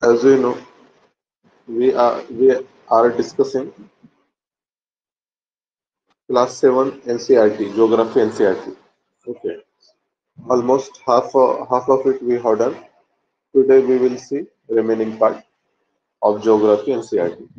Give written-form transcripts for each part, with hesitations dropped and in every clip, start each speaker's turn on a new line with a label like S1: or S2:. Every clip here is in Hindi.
S1: As you know, we are discussing class 7 NCERT, Geography NCERT. Okay, almost half of it we have done. Today we will see remaining part of Geography NCERT.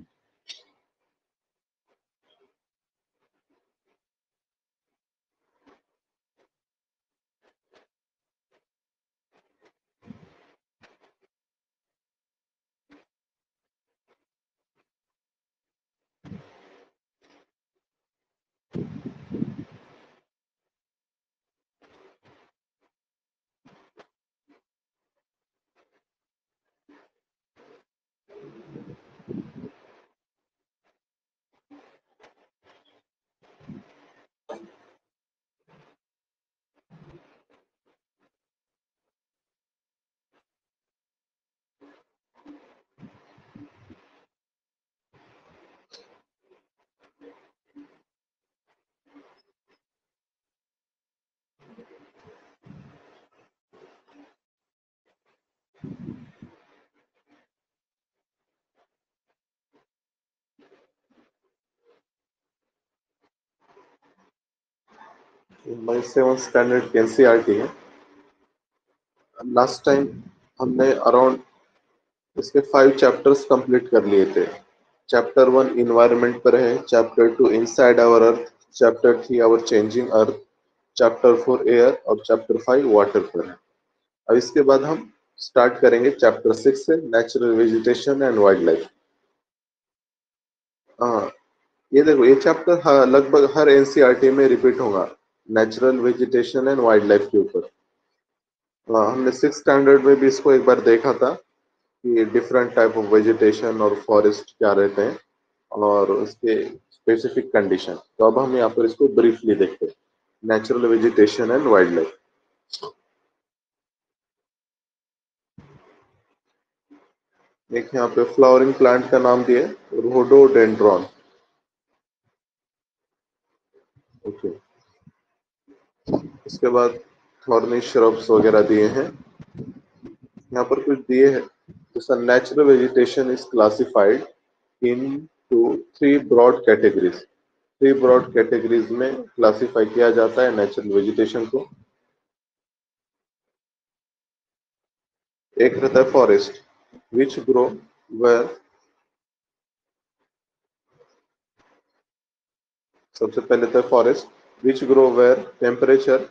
S1: My 7th standard NCERT है. लास्ट टाइम हमने अराउंड इसके 5 चैप्टर्स कंप्लीट कर लिए थे. चैप्टर 1 इन्वायरमेंट पर है, chapter 2 inside our earth, chapter 3 our changing earth, chapter 4 air और चैप्टर 5 वाटर पर है. अब इसके बाद हम स्टार्ट करेंगे चैप्टर 6 से, natural vegetation and wild life. हाँ, ये देखो ये चैप्टर लगभग हर एनसीईआरटी में रिपीट होगा, natural vegetation and wild life के ऊपर. हमने 6 स्टैंडर्ड में भी इसको एक बार देखा था कि डिफरेंट टाइप ऑफ वेजिटेशन और फॉरेस्ट क्या रहते हैं और उसके स्पेसिफिक कंडीशन. तो अब हम यहाँ पर इसको ब्रीफली देखते हैं, natural vegetation and wild life. एक यहाँ पे फ्लावरिंग प्लांट का नाम दिया है रोडोडेंड्रॉन. ओके, इसके बाद थॉर्नी श्रब्स वगैरह दिए हैं. यहाँ पर कुछ दिए हैं. जैसा natural vegetation is classified into 3 broad categories. 3 broad categories में क्लासिफाई किया जाता है नेचुरल वेजिटेशन को. एक रहता है फॉरेस्ट विच ग्रो वेयर. सबसे पहले तो forest which grow where temperature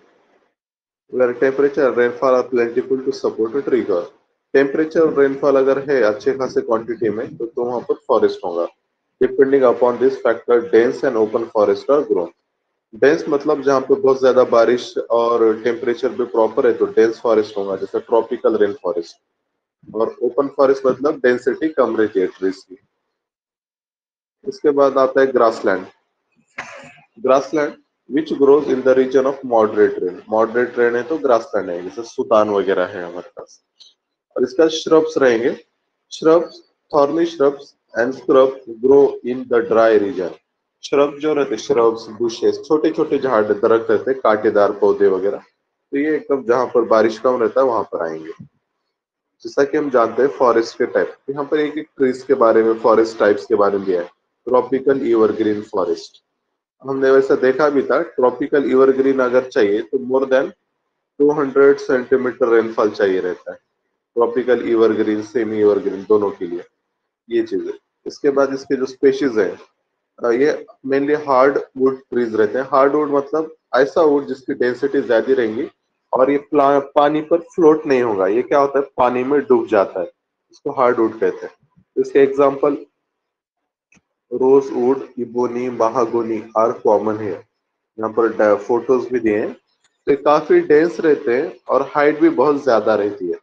S1: rainfall are plentiful to support a tree growth. Temperature और रेनफॉल अगर है अच्छे खासे क्वांटिटी में तो वहां पर फॉरेस्ट होगा. Depending upon this factor dense and open forest are grown. Dense मतलब जहाँ पे बहुत ज्यादा बारिश और टेम्परेचर भी प्रॉपर है तो डेंस फॉरेस्ट होगा, जैसे ट्रॉपिकल रेन फॉरेस्ट. और ओपन फॉरेस्ट मतलब डेंसिटी कम रहती है ट्रीज की. इसके बाद आता है grassland. Grassland which grows in the region of moderate rain. Moderate rain है तो ग्रासलैंड है, जैसे सुदान वगैरह है हमारे पास. और इसका श्रब्स रहेंगे. Shrubs, thorny shrubs and scrub grow in the dry region. Shrub जो रहते, श्रब्स बुशेस, छोटे छोटे झाड़ दरख्त रहते, कांटेदार पौधे वगैरह, तो ये एकदम जहां पर बारिश कम रहता है वहां पर आएंगे. जैसा कि हम जानते हैं फॉरेस्ट के टाइप, यहाँ पर एक एक ट्रीज के बारे में, फॉरेस्ट टाइप्स के बारे में दिया है. ट्रॉपिकल एवरग्रीन फॉरेस्ट, हमने वैसा देखा भी था. ट्रॉपिकल एवरग्रीन अगर चाहिए तो मोर देन 200 सेंटीमीटर रेनफॉल चाहिए रहता है. ट्रॉपिकल एवरग्रीन, सेमी एवरग्रीन दोनों के लिए ये चीज है. इसके बाद इसके जो स्पेशीज है, ये मेनली हार्ड वुड ट्रीज रहते हैं. हार्ड वुड मतलब ऐसा वुड जिसकी डेंसिटी ज्यादा रहेंगी और ये पानी पर फ्लोट नहीं होगा. ये क्या होता है, पानी में डूब जाता है, इसको हार्ड वुड कहते हैं. इसके example rose wood, ebony, mahogany are common है. यहाँ पर फोटोज भी दिए हैं. तो ये काफी डेंस रहते हैं और हाइट भी बहुत ज्यादा रहती है.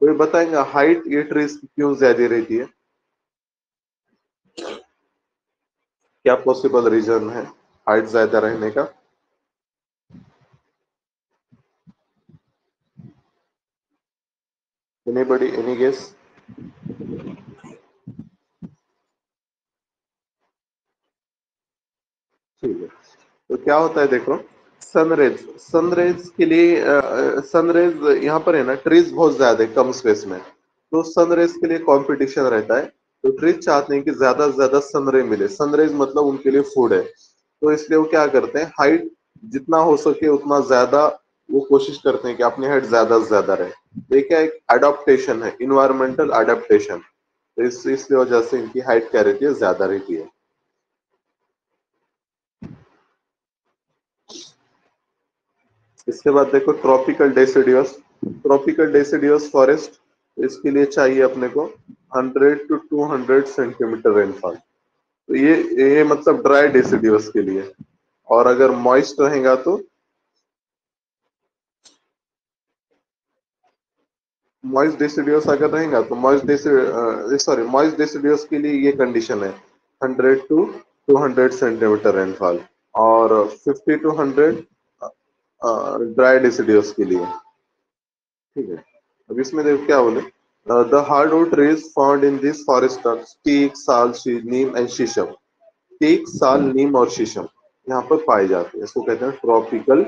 S1: कोई बताएंगे हाइट ये ट्रीज की क्यों ज्यादा रहती है? क्या पॉसिबल रीजन है हाइट ज्यादा रहने का? Anybody, any guess? ठीक है, तो क्या होता है देखो, सनरेज. सनरेज के लिए सनरेज यहाँ पर है ना, ट्रीज बहुत ज्यादा है कम स्पेस में, तो सनरेज के लिए कंपटीशन रहता है, तो ट्रीज चाहते हैं कि ज्यादा से ज्यादा सनरे मिले। सनरेज मतलब उनके लिए फूड है, तो इसलिए वो क्या करते हैं, हाइट जितना हो सके उतना ज्यादा वो कोशिश करते हैं कि अपनी हाइट ज्यादा से ज्यादा रहे। तो ये क्या एक अडॉप्टेशन है, इन्वायरमेंटल अडेप्टेशन। तो इसलिए वजह से इनकी हाइट क्या रहती है, ज्यादा रहती है। इसके बाद देखो tropical deciduous. Tropical deciduous forest, इसके लिए चाहिए अपने को 100 to 200 सेंटीमीटर रेनफॉल। तो ये मतलब ड्राई डेसिडियस के लिए। और अगर मॉइस्ट रहेगा तो मॉइस्ट डेसिडियस अगर रहेगा तो मॉइस्ट डेसिडियस के लिए ये कंडीशन है 100 to 200 सेंटीमीटर रेनफॉल, और 50 to 100 ड्राई डेसिडियस के लिए। ठीक है, अब इसमें देखो क्या बोले, the hardwood trees found in this forest are teak, sal, neem and शीशम। टीक, साल, नीम और शीशम यहाँ पर पाए जाते हैं, इसको कहते हैं ट्रॉपिकल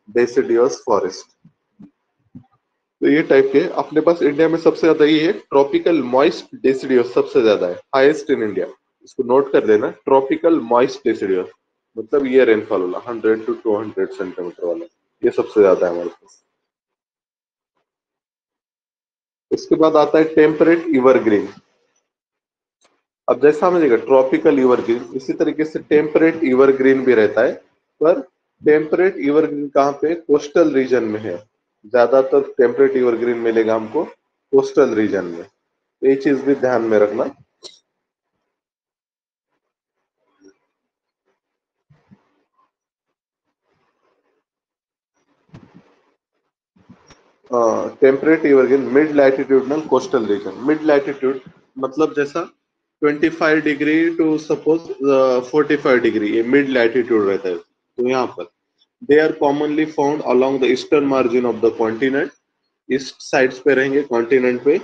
S1: डेसिडियस फॉरेस्ट। तो ये टाइप के अपने पास इंडिया में सबसे ज्यादा ये है, ट्रॉपिकल मॉइस्ट डेसिडियस सबसे ज्यादा है, हाईएस्ट इन इंडिया। इसको नोट कर लेना, ट्रॉपिकल मॉइस्ट डेसिडियस मतलब ये रेनफॉल वाला 100 to 200 सेंटीमीटर वाला, ये सबसे ज्यादा है हमारे पास। इसके बाद आता है टेम्परेट इवरग्रीन। अब जैसा हमने देखा ट्रॉपिकल इवरग्रीन, इसी तरीके से टेम्परेट इवरग्रीन भी रहता है। पर टेम्परेट इवरग्रीन कहाँ पे, कोस्टल रीजन में है। ज्यादातर टेम्परेट इवरग्रीन मिलेगा हमको कोस्टल रीजन में, ये चीज भी ध्यान में रखना। Temperate evergreen mid latitudinal coastal region. Mid latitude मतलब जैसा 25 डिग्री टू सपोज 45 डिग्री, ये मिड लैटिट्यूड रहता है। तो यहाँ पर they are commonly found along the eastern margin of the continent, east sides पे रहेंगे कॉन्टिनेंट पे,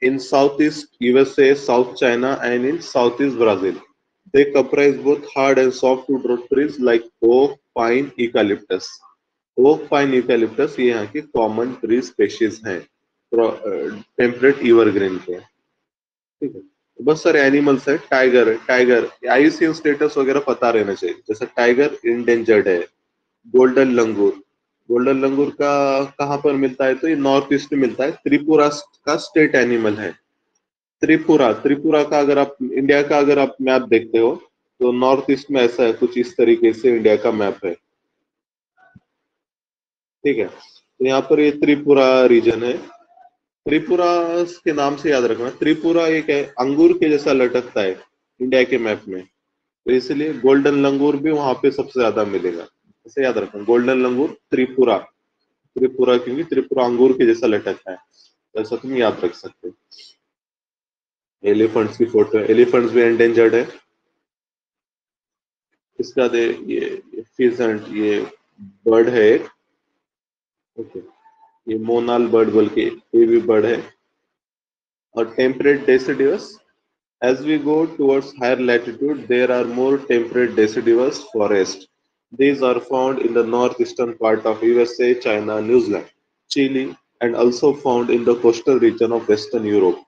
S1: in south east USA, south China and in south east Brazil. They comprise both hard and softwood trees like oak, pine, eucalyptus. Oak, pine, eucalyptus ये यहाँ की कॉमन ट्री स्पेशीज हैं टेम्परेट इवरग्रीन के। ठीक है, बहुत सारे एनिमल्स है, टाइगर है, टाइगर आईयूसीएन स्टेटस वगैरह पता रहना चाहिए, जैसे टाइगर इंडेंजर्ड है। गोल्डन लंगूर, गोल्डन लंगूर का कहाँ पर मिलता है, तो ये नॉर्थ ईस्ट में मिलता है, त्रिपुरा का स्टेट एनिमल है। त्रिपुरा, त्रिपुरा का अगर आप इंडिया का अगर आप मैप देखते हो तो नॉर्थ ईस्ट में ऐसा है, कुछ इस तरीके से इंडिया का मैप है। ठीक है, तो यहाँ पर ये त्रिपुरा रीजन है। त्रिपुरा के नाम से याद रखना, त्रिपुरा एक है अंगूर के जैसा लटकता है इंडिया के मैप में, तो इसलिए गोल्डन लंगूर भी वहां पे सबसे ज्यादा मिलेगा। इसे याद रखना, गोल्डन लंगूर त्रिपुरा, त्रिपुरा क्योंकि त्रिपुरा अंगूर के जैसा लटकता है, तो ऐसा तुम याद रख सकते हो। एलिफेंट्स की फोटो है, एलिफेंट्स भी एंडेंजर्ड है। इसका दे ये फिजेंट, ये बर्ड है एक। ओके, ये मोनाल बर्ड बोल के ये भी बर्ड है। और temperate deciduous, as we go towards higher latitude there are more temperate deciduous forests. These are found in the northeastern part of USA, China, New Zealand, Chile, and also found in the coastal region of western Europe.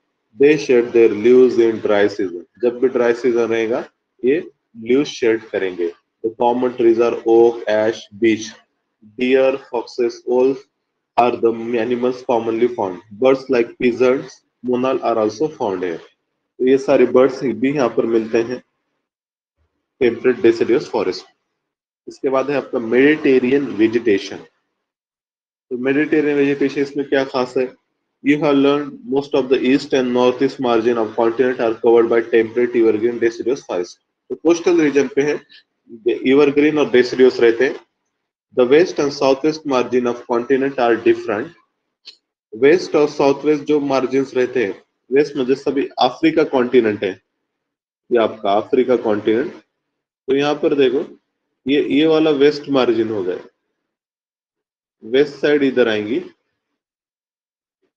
S1: They shed their leaves in dry season. जब भी dry season रहेगा ये leaves shed करेंगे। The common trees are oak, ash, beech. Deer, foxes, wolves are the animals commonly found. Birds like pigeons, monal are also found here. तो ये सारे बर्ड्स भी यहाँ पर मिलते हैं टेम्परेट डेसिडियस फॉरेस्ट। इसके बाद है आपका मेडिटेरियन वेजिटेशन। तो मेडिटेरियन वेजिटेशन इसमें क्या खास है, you have learn most of the east and north east margin of continent are covered by temperate evergreen deciduous forest. तो कोस्टल रीजन पे है एवरग्रीन और डेसिडियस रहते हैं। The west and south west margin of continent are different. West और साउथ वेस्ट जो मार्जिन रहते हैं, वेस्ट में जैसा भी अफ्रीका कॉन्टिनेंट है, ये आपका अफ्रीका कॉन्टिनेंट, तो यहाँ पर देखो ये वाला वेस्ट मार्जिन हो गया, वेस्ट साइड इधर आएंगी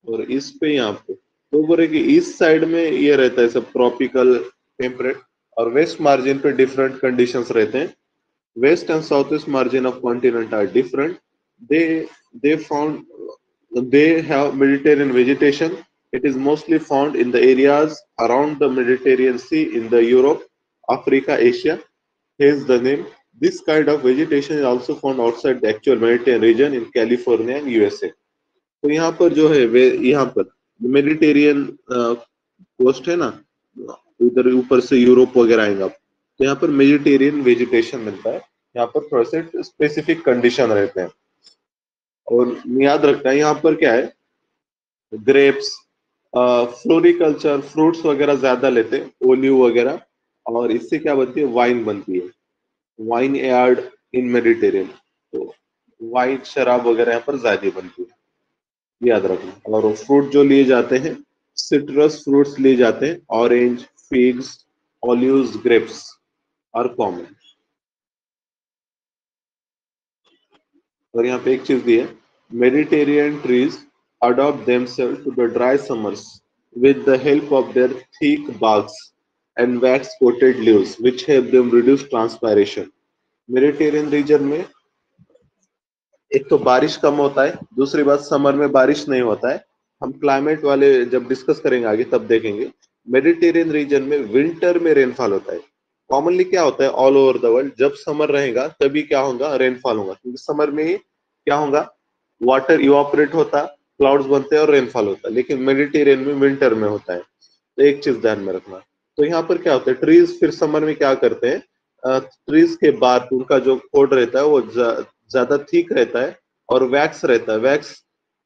S1: और इस पे यहाँ पे तो बोले कि ईस्ट साइड में ये रहता है सब ट्रॉपिकल टेम्परेट, और वेस्ट मार्जिन पे डिफरेंट कंडीशंस रहते हैं। West and south west margin of continent are different. They they found they have Mediterranean vegetation, It is mostly found in the areas around the Mediterranean Sea in the Europe, Africa, Asia. Hence the name. This kind of vegetation is also found outside the actual Mediterranean region in California and USA. तो यहाँ पर जो है वे यहाँ पर मेडिटेरियन कोस्ट है ना, उधर ऊपर से यूरोप वगैरह आएंगे आप, तो यहाँ पर मेडिटेरियन वेजिटेशन मिलता है। यहाँ पर थोड़े से स्पेसिफिक कंडीशन रहते हैं और याद रखना है यहाँ पर क्या है, ग्रेप्स, फ्लोरिकल्चर, फ्रूट्स वगैरह ज्यादा लेते हैं, ओलिव वगैरह, और इससे क्या बनती है, वाइन बनती है। वाइन एयर्ड इन मेडिटेरियन, तो वाइन शराब वगैरह यहाँ पर ज्यादा बनती है, याद रखना। और फ्रूट जो लिए जाते हैं, सिट्रस फ्रूट्स लिए जाते हैं, orange, figs, olives, grapes are common. और यहाँ पे एक चीज दी है, Mediterranean trees adopt themself to the dry summers with the help of their thick barks and wax coated leaves which help them reduce transpiration. Mediterranean reason में एक तो बारिश कम होता है, दूसरी बात समर में बारिश नहीं होता है। हम क्लाइमेट वाले जब डिस्कस करेंगे आगे तब देखेंगे। मेडिटेरियन रीजन में विंटर में रेनफॉल होता है। कॉमनली क्या होता है ऑल ओवर द वर्ल्ड, जब समर रहेगा तभी क्या होगा, रेनफॉल होगा, क्योंकि समर में ही क्या होगा, वाटर इवापोरेट होता, क्लाउड्स बनते हैं और रेनफॉल होता है। लेकिन मेडिटेरियन में विंटर में होता है, तो एक चीज ध्यान में रखना। तो यहाँ पर क्या होता है, ट्रीज फिर समर में क्या करते हैं, ट्रीज के बार्क, उनका जो कोड रहता है वो ज्यादा थिक रहता है और वैक्स रहता है। वैक्स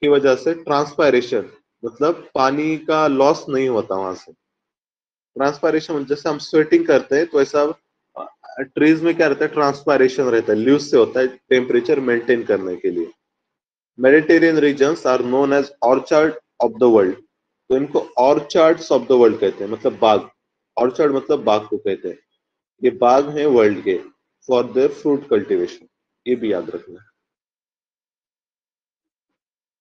S1: की वजह से ट्रांसपायरेशन, मतलब पानी का लॉस नहीं होता वहां से। ट्रांसपायरेशन जैसे हम स्वेटिंग करते हैं, तो ऐसा ट्रीज में क्या रहता है, ट्रांसपायरेशन रहता है, ल्यूज से होता है टेम्परेचर मेंटेन करने के लिए। Mediterranean regions are known as orchard of the world, तो इनको ऑर्चर्ड्स ऑफ द वर्ल्ड कहते हैं, मतलब बाग। ऑर्चर्ड मतलब बाग को कहते हैं। ये बाग हैं वर्ल्ड के फॉर देयर फ्रूट कल्टीवेशन, ये भी याद रखना।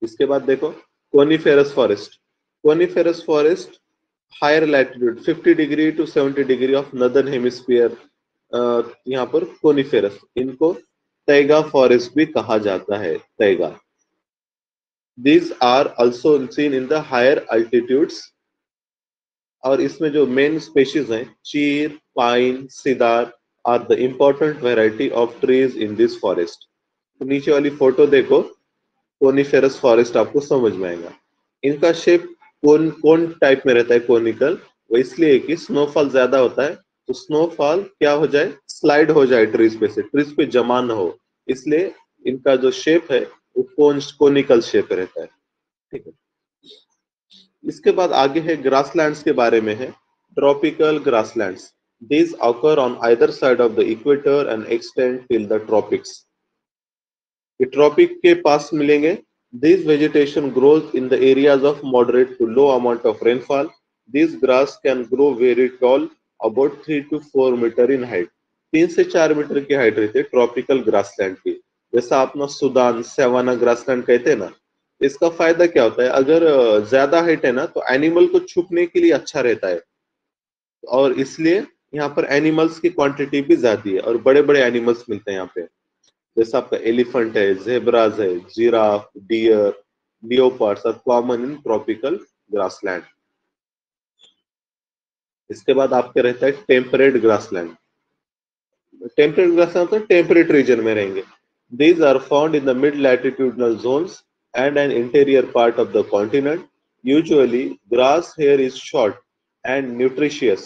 S1: इसके बाद देखो coniferous forest. Coniferous forest higher latitude 50 degree to 70 degree of northern hemisphere, यहाँ पर कोनिफेरस, इनको तैगा फॉरेस्ट भी कहा जाता है, तैगा। These are also seen in the higher altitudes, और इसमें जो मेन स्पेशीज हैं, chir, pine, cedar are the important variety of trees in this forest. तो नीचे वाली फोटो देखो, कोनिफेरस फॉरेस्ट आपको समझ में आएगा। इनका शेप कौन कौन टाइप में रहता है, कोनिकल, वो इसलिए कि स्नोफॉल ज्यादा होता है, तो स्नोफॉल क्या हो जाए, स्लाइड हो जाए ट्रीज पे से, ट्रीज पे जमा न हो, इसलिए इनका जो शेप है वो कोनिकल शेप रहता है। ठीक है, इसके बाद आगे है ग्रासलैंड्स के बारे में है। Tropical grasslands, these occur on either side of the equator and extend till the tropics. ये ट्रॉपिक के पास मिलेंगे। This vegetation grows in the areas of moderate to low amount of rainfall. This grass can grow very tall, about 3 to 4 metre in height. 3 से 4 मीटर की हाइट रहती है ट्रॉपिकल ग्रासलैंड की। जैसा अपना सुदान सवाना ग्रासलैंड कहते हैं ना, इसका फायदा क्या होता है, अगर ज्यादा हाइट है ना तो एनिमल को छुपने के लिए अच्छा रहता है, और इसलिए यहाँ पर एनिमल्स की क्वांटिटी भी ज्यादा है और बड़े बड़े एनिमल्स मिलते हैं यहाँ पे। जैसे आपका एलिफेंट है, जेब्राज है, giraffe, deer, leopards are common in tropical grassland. इसके बाद आपके रहता है टेम्परेट ग्रासलैंड। टेम्परेट ग्रासलैंड तो टेम्परेट रीजन में रहेंगे। These are found in the mid-latitudinal zones and an interior part of the continent. Usually, grass here is short and nutritious.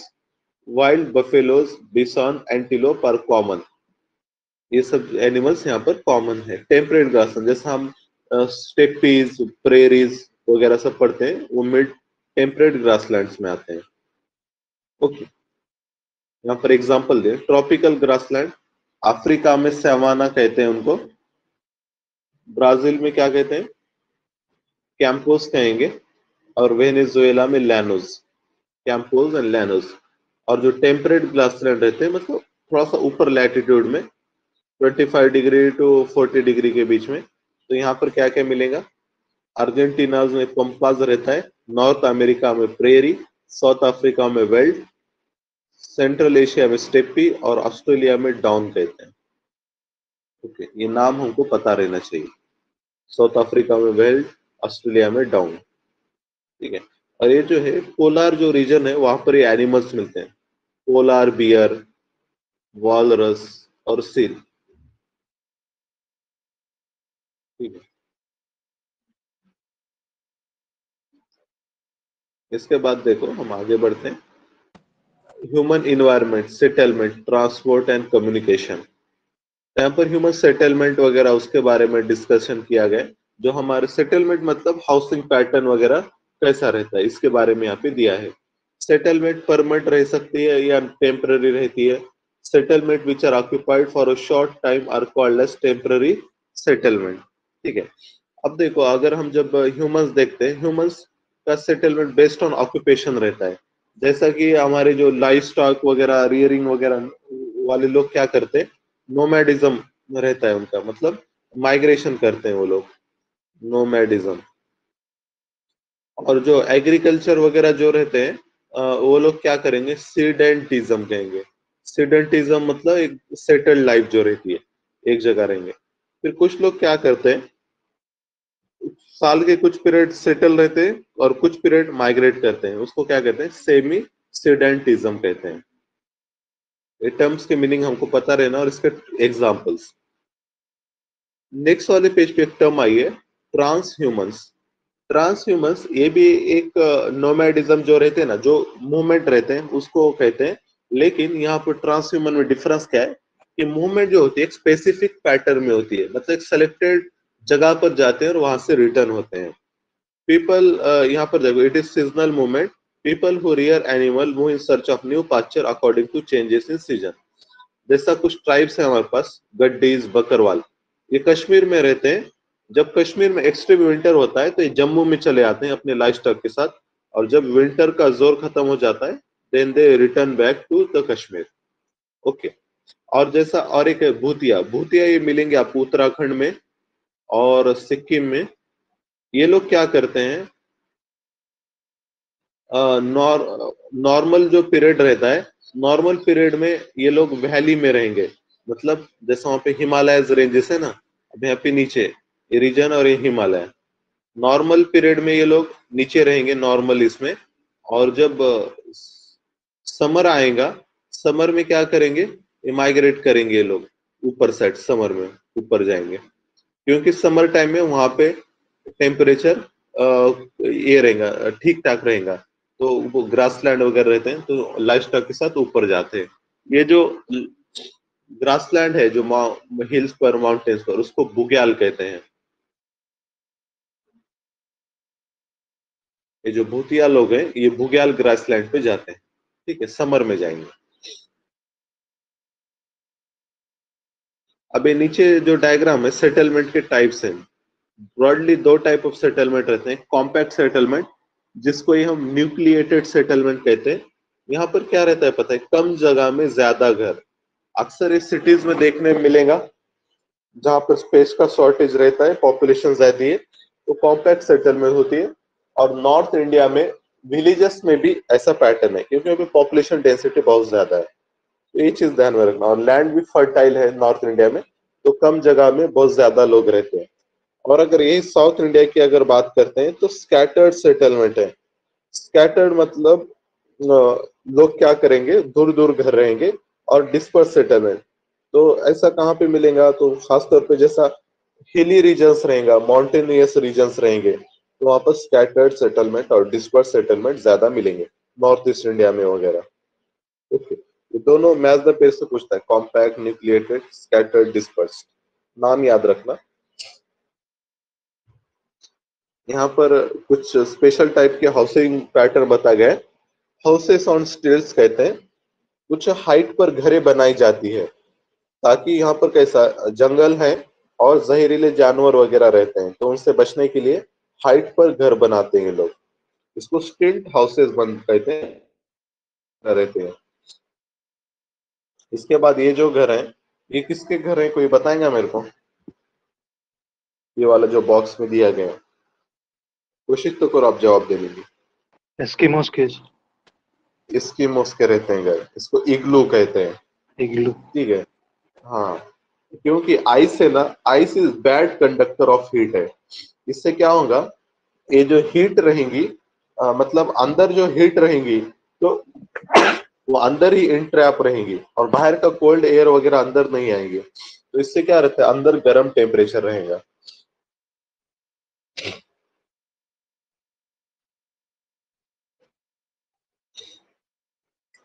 S1: Wild buffaloes, bison, antelope are common. ये सब एनिमल्स यहाँ पर कॉमन है। टेम्परेट ग्रासलैंड जैसे हम स्टेपीज, प्रेरीज वगैरह सब पढ़ते हैं, वो मिड टेम्परेट ग्रासलैंड्स में आते हैं। ओके, यहाँ पर एग्जांपल दे, ट्रॉपिकल ग्रासलैंड, अफ्रीका में सवाना कहते हैं उनको, ब्राजील में क्या कहते हैं, कैंपोस कहेंगे, और वेनेजुएला में लैनोस, कैंपोस एंड लैनोस। और जो टेम्परेट ग्रासलैंड रहते हैं, मतलब थोड़ा सा ऊपर लैटिट्यूड में 25 डिग्री टू 40 डिग्री के बीच में, तो यहाँ पर क्या क्या मिलेगा, अर्जेंटीना में पंपाज रहता है, नॉर्थ अमेरिका में प्रेरी, साउथ अफ्रीका में वेल्ड, सेंट्रल एशिया में स्टेपी, और ऑस्ट्रेलिया में डाउन कहते हैं। ओके, ये नाम हमको पता रहना चाहिए। साउथ अफ्रीका में वेल्ड, ऑस्ट्रेलिया में डाउन। ठीक है, और ये जो है पोलार जो रीजन है वहां पर ये एनिमल्स मिलते हैं, पोलार बियर, वॉलरस और सील। ठीक है, इसके बाद देखो हम आगे बढ़ते हैं। Human environment, settlement, transport and communication. यहाँ पर ह्यूमन सेटलमेंट वगैरह उसके बारे में डिस्कशन किया गया। जो हमारे सेटलमेंट मतलब हाउसिंग पैटर्न वगैरह कैसा रहता है, इसके बारे में यहाँ पे दिया है। सेटलमेंट परमानेंट रह सकती है या टेम्पररी रहती है। Settlement which are occupied for a short time are called as temporary settlement. ठीक है, अब देखो अगर हम जब ह्यूमंस देखते हैं, ह्यूमंस का सेटलमेंट बेस्ड ऑन ऑक्यूपेशन रहता है। जैसा कि हमारे जो लाइफ स्टॉक वगैरह रियरिंग वगैरह वाले लोग क्या करते हैं, नोमैडिज्म रहता है उनका, मतलब माइग्रेशन करते हैं वो लोग, नोमैडिज्म। और जो एग्रीकल्चर वगैरह जो रहते हैं वो लोग क्या करेंगे, सीडेंटिज्म कहेंगे। सीडेंटिज्म मतलब एक सेटल्ड लाइफ जो रहती है, एक जगह रहेंगे। फिर कुछ लोग क्या करते हैं, साल के कुछ पीरियड सेटल रहते हैं और कुछ पीरियड माइग्रेट करते हैं, उसको क्या कहते हैं, सेमी सीडेंटिज्म कहते हैं। ये टर्म्स के मीनिंग हमको पता रहना और इसके एग्जांपल्स। नेक्स्ट वाले पेज पे एक टर्म आई है, ट्रांस ह्यूमंस। ट्रांस ह्यूमंस ये भी एक नोमैडिज्म जो रहते हैं ना, जो मूवमेंट रहते हैं उसको कहते हैं। लेकिन यहाँ पर ट्रांस ह्यूमन में डिफरेंस क्या है कि मूवमेंट जो होती है एक स्पेसिफिक पैटर्न में होती है, मतलब एक सेलेक्टेड जगह पर जाते हैं और वहां से रिटर्न होते हैं। पीपल, यहाँ पर देखो, it is seasonal movement. People who rear animal move in search of new pasture according to changes in season. जैसा कुछ ट्राइब्स है हमारे पास, गड्डीज, बकरवाल, ये कश्मीर में रहते हैं। जब कश्मीर में एक्सट्रीम विंटर होता है तो ये जम्मू में चले आते हैं अपने लाइफ स्टॉक के साथ, और जब विंटर का जोर खत्म हो जाता है then they return back to the Kashmir. Okay, और जैसा और एक है भूतिया। भूतिया ये मिलेंगे आपको उत्तराखंड में और सिक्किम में। ये लोग क्या करते हैं, नॉर्मल जो पीरियड रहता है, नॉर्मल पीरियड में ये लोग वैली में रहेंगे। मतलब जैसे वहां पे हिमालयज रेंजेस है ना, अब यहाँ पे नीचे ये रीजन और ये हिमालय, नॉर्मल पीरियड में ये लोग नीचे रहेंगे नॉर्मल इसमें। और जब समर आएगा, समर में क्या करेंगे, ये माइग्रेट करेंगे ये लोग ऊपर साइड, समर में ऊपर जाएंगे, क्योंकि समर टाइम में वहां पे टेम्परेचर ये रहेगा, ठीक ठाक रहेगा। तो वो ग्रासलैंड वगैरह रहते हैं तो लाइफ स्टॉक के साथ ऊपर जाते हैं। ये जो ग्रासलैंड है जो हिल्स पर, माउंटेन्स पर, उसको बुग्याल कहते हैं। ये जो भूतिया लोग हैं ये बुग्याल ग्रासलैंड पे जाते हैं। ठीक है, समर में जाएंगे। अब ये नीचे जो डायग्राम है सेटलमेंट के टाइप्स हैं। ब्रॉडली दो टाइप ऑफ सेटलमेंट रहते हैं, कॉम्पैक्ट सेटलमेंट जिसको ही हम न्यूक्लिएटेड सेटलमेंट कहते हैं। यहाँ पर क्या रहता है पता है, कम जगह में ज्यादा घर। अक्सर इस सिटीज में देखने में मिलेगा जहां पर स्पेस का शॉर्टेज रहता है, पॉपुलेशन ज्यादा है, तो कॉम्पैक्ट सेटलमेंट होती है। और नॉर्थ इंडिया में विलेजेस में भी ऐसा पैटर्न है, क्योंकि अभी पॉपुलेशन डेंसिटी बहुत ज्यादा है। तो ये चीज ध्यान में रखना, और लैंड भी फर्टाइल है नॉर्थ इंडिया में, तो कम जगह में बहुत ज्यादा लोग रहते हैं। और अगर यही साउथ इंडिया की अगर बात करते हैं तो स्कैटर्ड सेटलमेंट है। स्कैटर्ड मतलब लोग क्या करेंगे, दूर दूर घर रहेंगे। और डिस्पर्स सेटलमेंट, तो ऐसा कहाँ पे मिलेगा, तो खासतौर पे जैसा हिली रीजन्स रहेगा, माउंटेनियस रीजन्स रहेंगे, तो वहां पर स्कैटर्ड सेटलमेंट और डिस्पर्स सेटलमेंट ज्यादा मिलेंगे, नॉर्थ ईस्ट इंडिया में वगैरह। ओके, ये दोनों मैच द पेयर से पूछता है, कॉम्पैक्ट, न्यूक्लिएटेड, स्कैटर्ड, डिस्पर्स, नाम याद रखना। यहाँ पर कुछ स्पेशल टाइप के हाउसिंग पैटर्न बताया गया है। हाउसेस ऑन स्टिल्ट्स कहते हैं। कुछ हाइट पर घरें बनाई जाती है, ताकि यहाँ पर कैसा, जंगल है और जहरीले जानवर वगैरह रहते हैं, तो उनसे बचने के लिए हाइट पर घर बनाते हैं लोग। इसको स्टिल्ट हाउसेस बन कहते हैं, रहते हैं। इसके बाद ये जो घर है, ये किसके घर है, कोई बताएगा मेरे को, ये वाला जो बॉक्स में दिया गया है। कोशिश तो करो आप जवाब देने की।
S2: एस्किमोस के।
S1: इसकी के रहते हैं घर, इसको इग्लू कहते हैं।
S2: इग्लू।
S1: ठीक है, हाँ, क्योंकि आइस है ना, ice is bad conductor of heat है। इससे क्या होगा, ये जो हीट रहेंगी मतलब अंदर जो हीट रहेंगी तो वो अंदर ही इंट्रैप रहेंगी और बाहर का कोल्ड एयर वगैरह अंदर नहीं आएंगे, तो इससे क्या रहता है, अंदर गर्म टेम्परेचर रहेगा।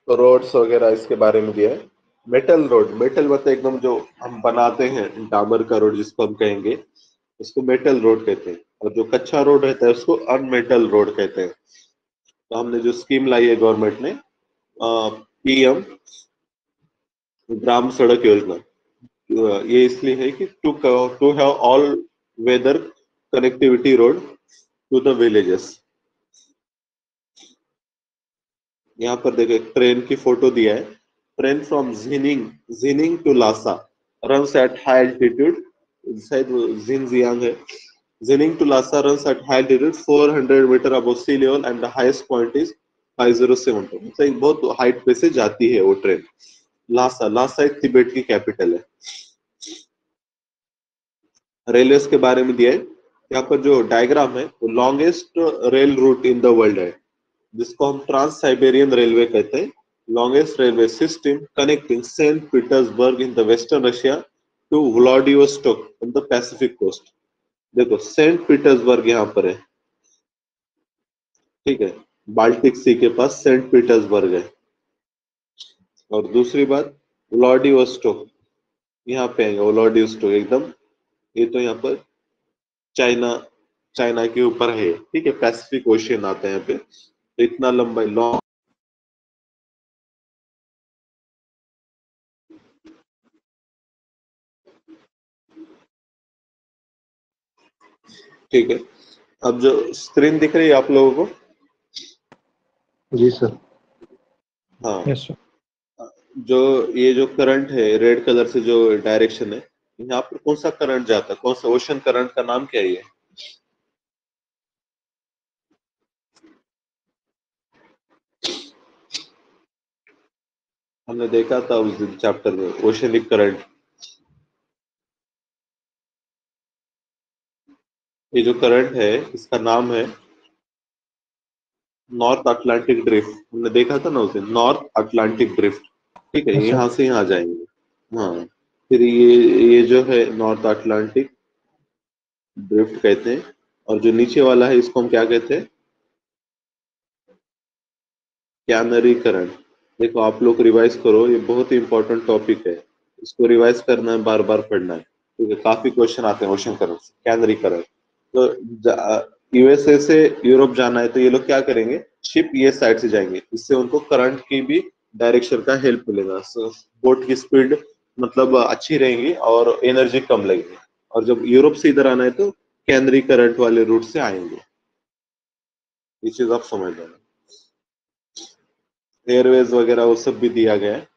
S1: तो रोड्स वगैरह इसके बारे में दिया है। मेटल रोड, मेटल मतलब एकदम जो हम बनाते हैं डामर का रोड जिसको हम कहेंगे, उसको मेटल रोड कहते हैं। और जो कच्चा रोड रहता है उसको अनमेटल रोड कहते हैं। तो हमने जो स्कीम लाई है गवर्नमेंट ने, पीएम ग्राम सड़क योजना, ये इसलिए है कि to have all weather connectivity road to the villages. यहाँ पर देखो एक ट्रेन की फोटो दिया है। Train from Xining Xining to Lhasa runs at high altitude, शायद वो जिनजियांग है। Xining to Lhasa runs at high altitude 400 metre above sea level and the highest point is 5072, मतलब एक बहुत हाइट पे से जाती है वो ट्रेन। लासा, लासा एक तिब्बत की कैपिटल है। रेलवे के बारे में दिया है। यहाँ पर जो डायग्राम है वो longest rail route in the world है, जिसको हम ट्रांस साइबेरियन रेलवे कहते हैं। Longest railway system connecting Saint Petersburg in the western Russia to Vladivostok on the Pacific coast. देखो सेंट पीटर्सबर्ग यहाँ पर है, ठीक है, बाल्टिक सी के पास सेंट पीटर्सबर्ग है। और दूसरी बात, व्लादिवोस्टोक यहाँ पे आएगा, व्लादिवोस्टोक एकदम, ये तो यहाँ पर चाइना, चाइना के ऊपर है, ठीक है, पैसिफिक ओशियन आता है यहाँ पे। तो इतना लंबा लॉन्ग, ठीक है। अब जो स्क्रीन दिख रही है आप लोगों को,
S2: जी सर।
S1: हाँ,
S2: यस सर।
S1: जो ये जो करंट है रेड कलर से जो डायरेक्शन है, यहाँ पर कौन सा करंट जाता है, कौन सा ओशन करंट का नाम क्या है ये? हमने देखा था उस दिन चैप्टर में, ओशनिक करंट। ये जो करंट है इसका नाम है नॉर्थ अटलांटिक ड्रिफ्ट। हमने देखा था ना उस दिन, नॉर्थ अटलांटिक ड्रिफ्ट, ठीक है,
S2: यस
S1: यहाँ
S2: सर।
S1: से यहाँ जाएंगे। हाँ, फिर ये जो है नॉर्थ अटलांटिक ड्रिफ्ट कहते हैं। और जो नीचे वाला है इसको हम क्या कहते हैं, कैनरी करंट। देखो आप लोग रिवाइज करो, ये बहुत ही इंपॉर्टेंट टॉपिक है, इसको रिवाइज करना है, बार बार पढ़ना है, क्योंकि काफी क्वेश्चन आते हैं ओशन करंट से, कैनरी करंट। तो यूएसए से यूरोप जाना है तो ये लोग क्या करेंगे, शिप ये साइड से जाएंगे, इससे उनको करंट की भी डायरेक्शन का हेल्प मिलेगा। बोट की स्पीड मतलब अच्छी रहेगी और एनर्जी कम लगेगी। और जब यूरोप से इधर आना है तो कैनरी करंट वाले रूट से आएंगे। ये चीज आप समझ लेना। एयरवेज वगैरह वो सब भी दिया गया है।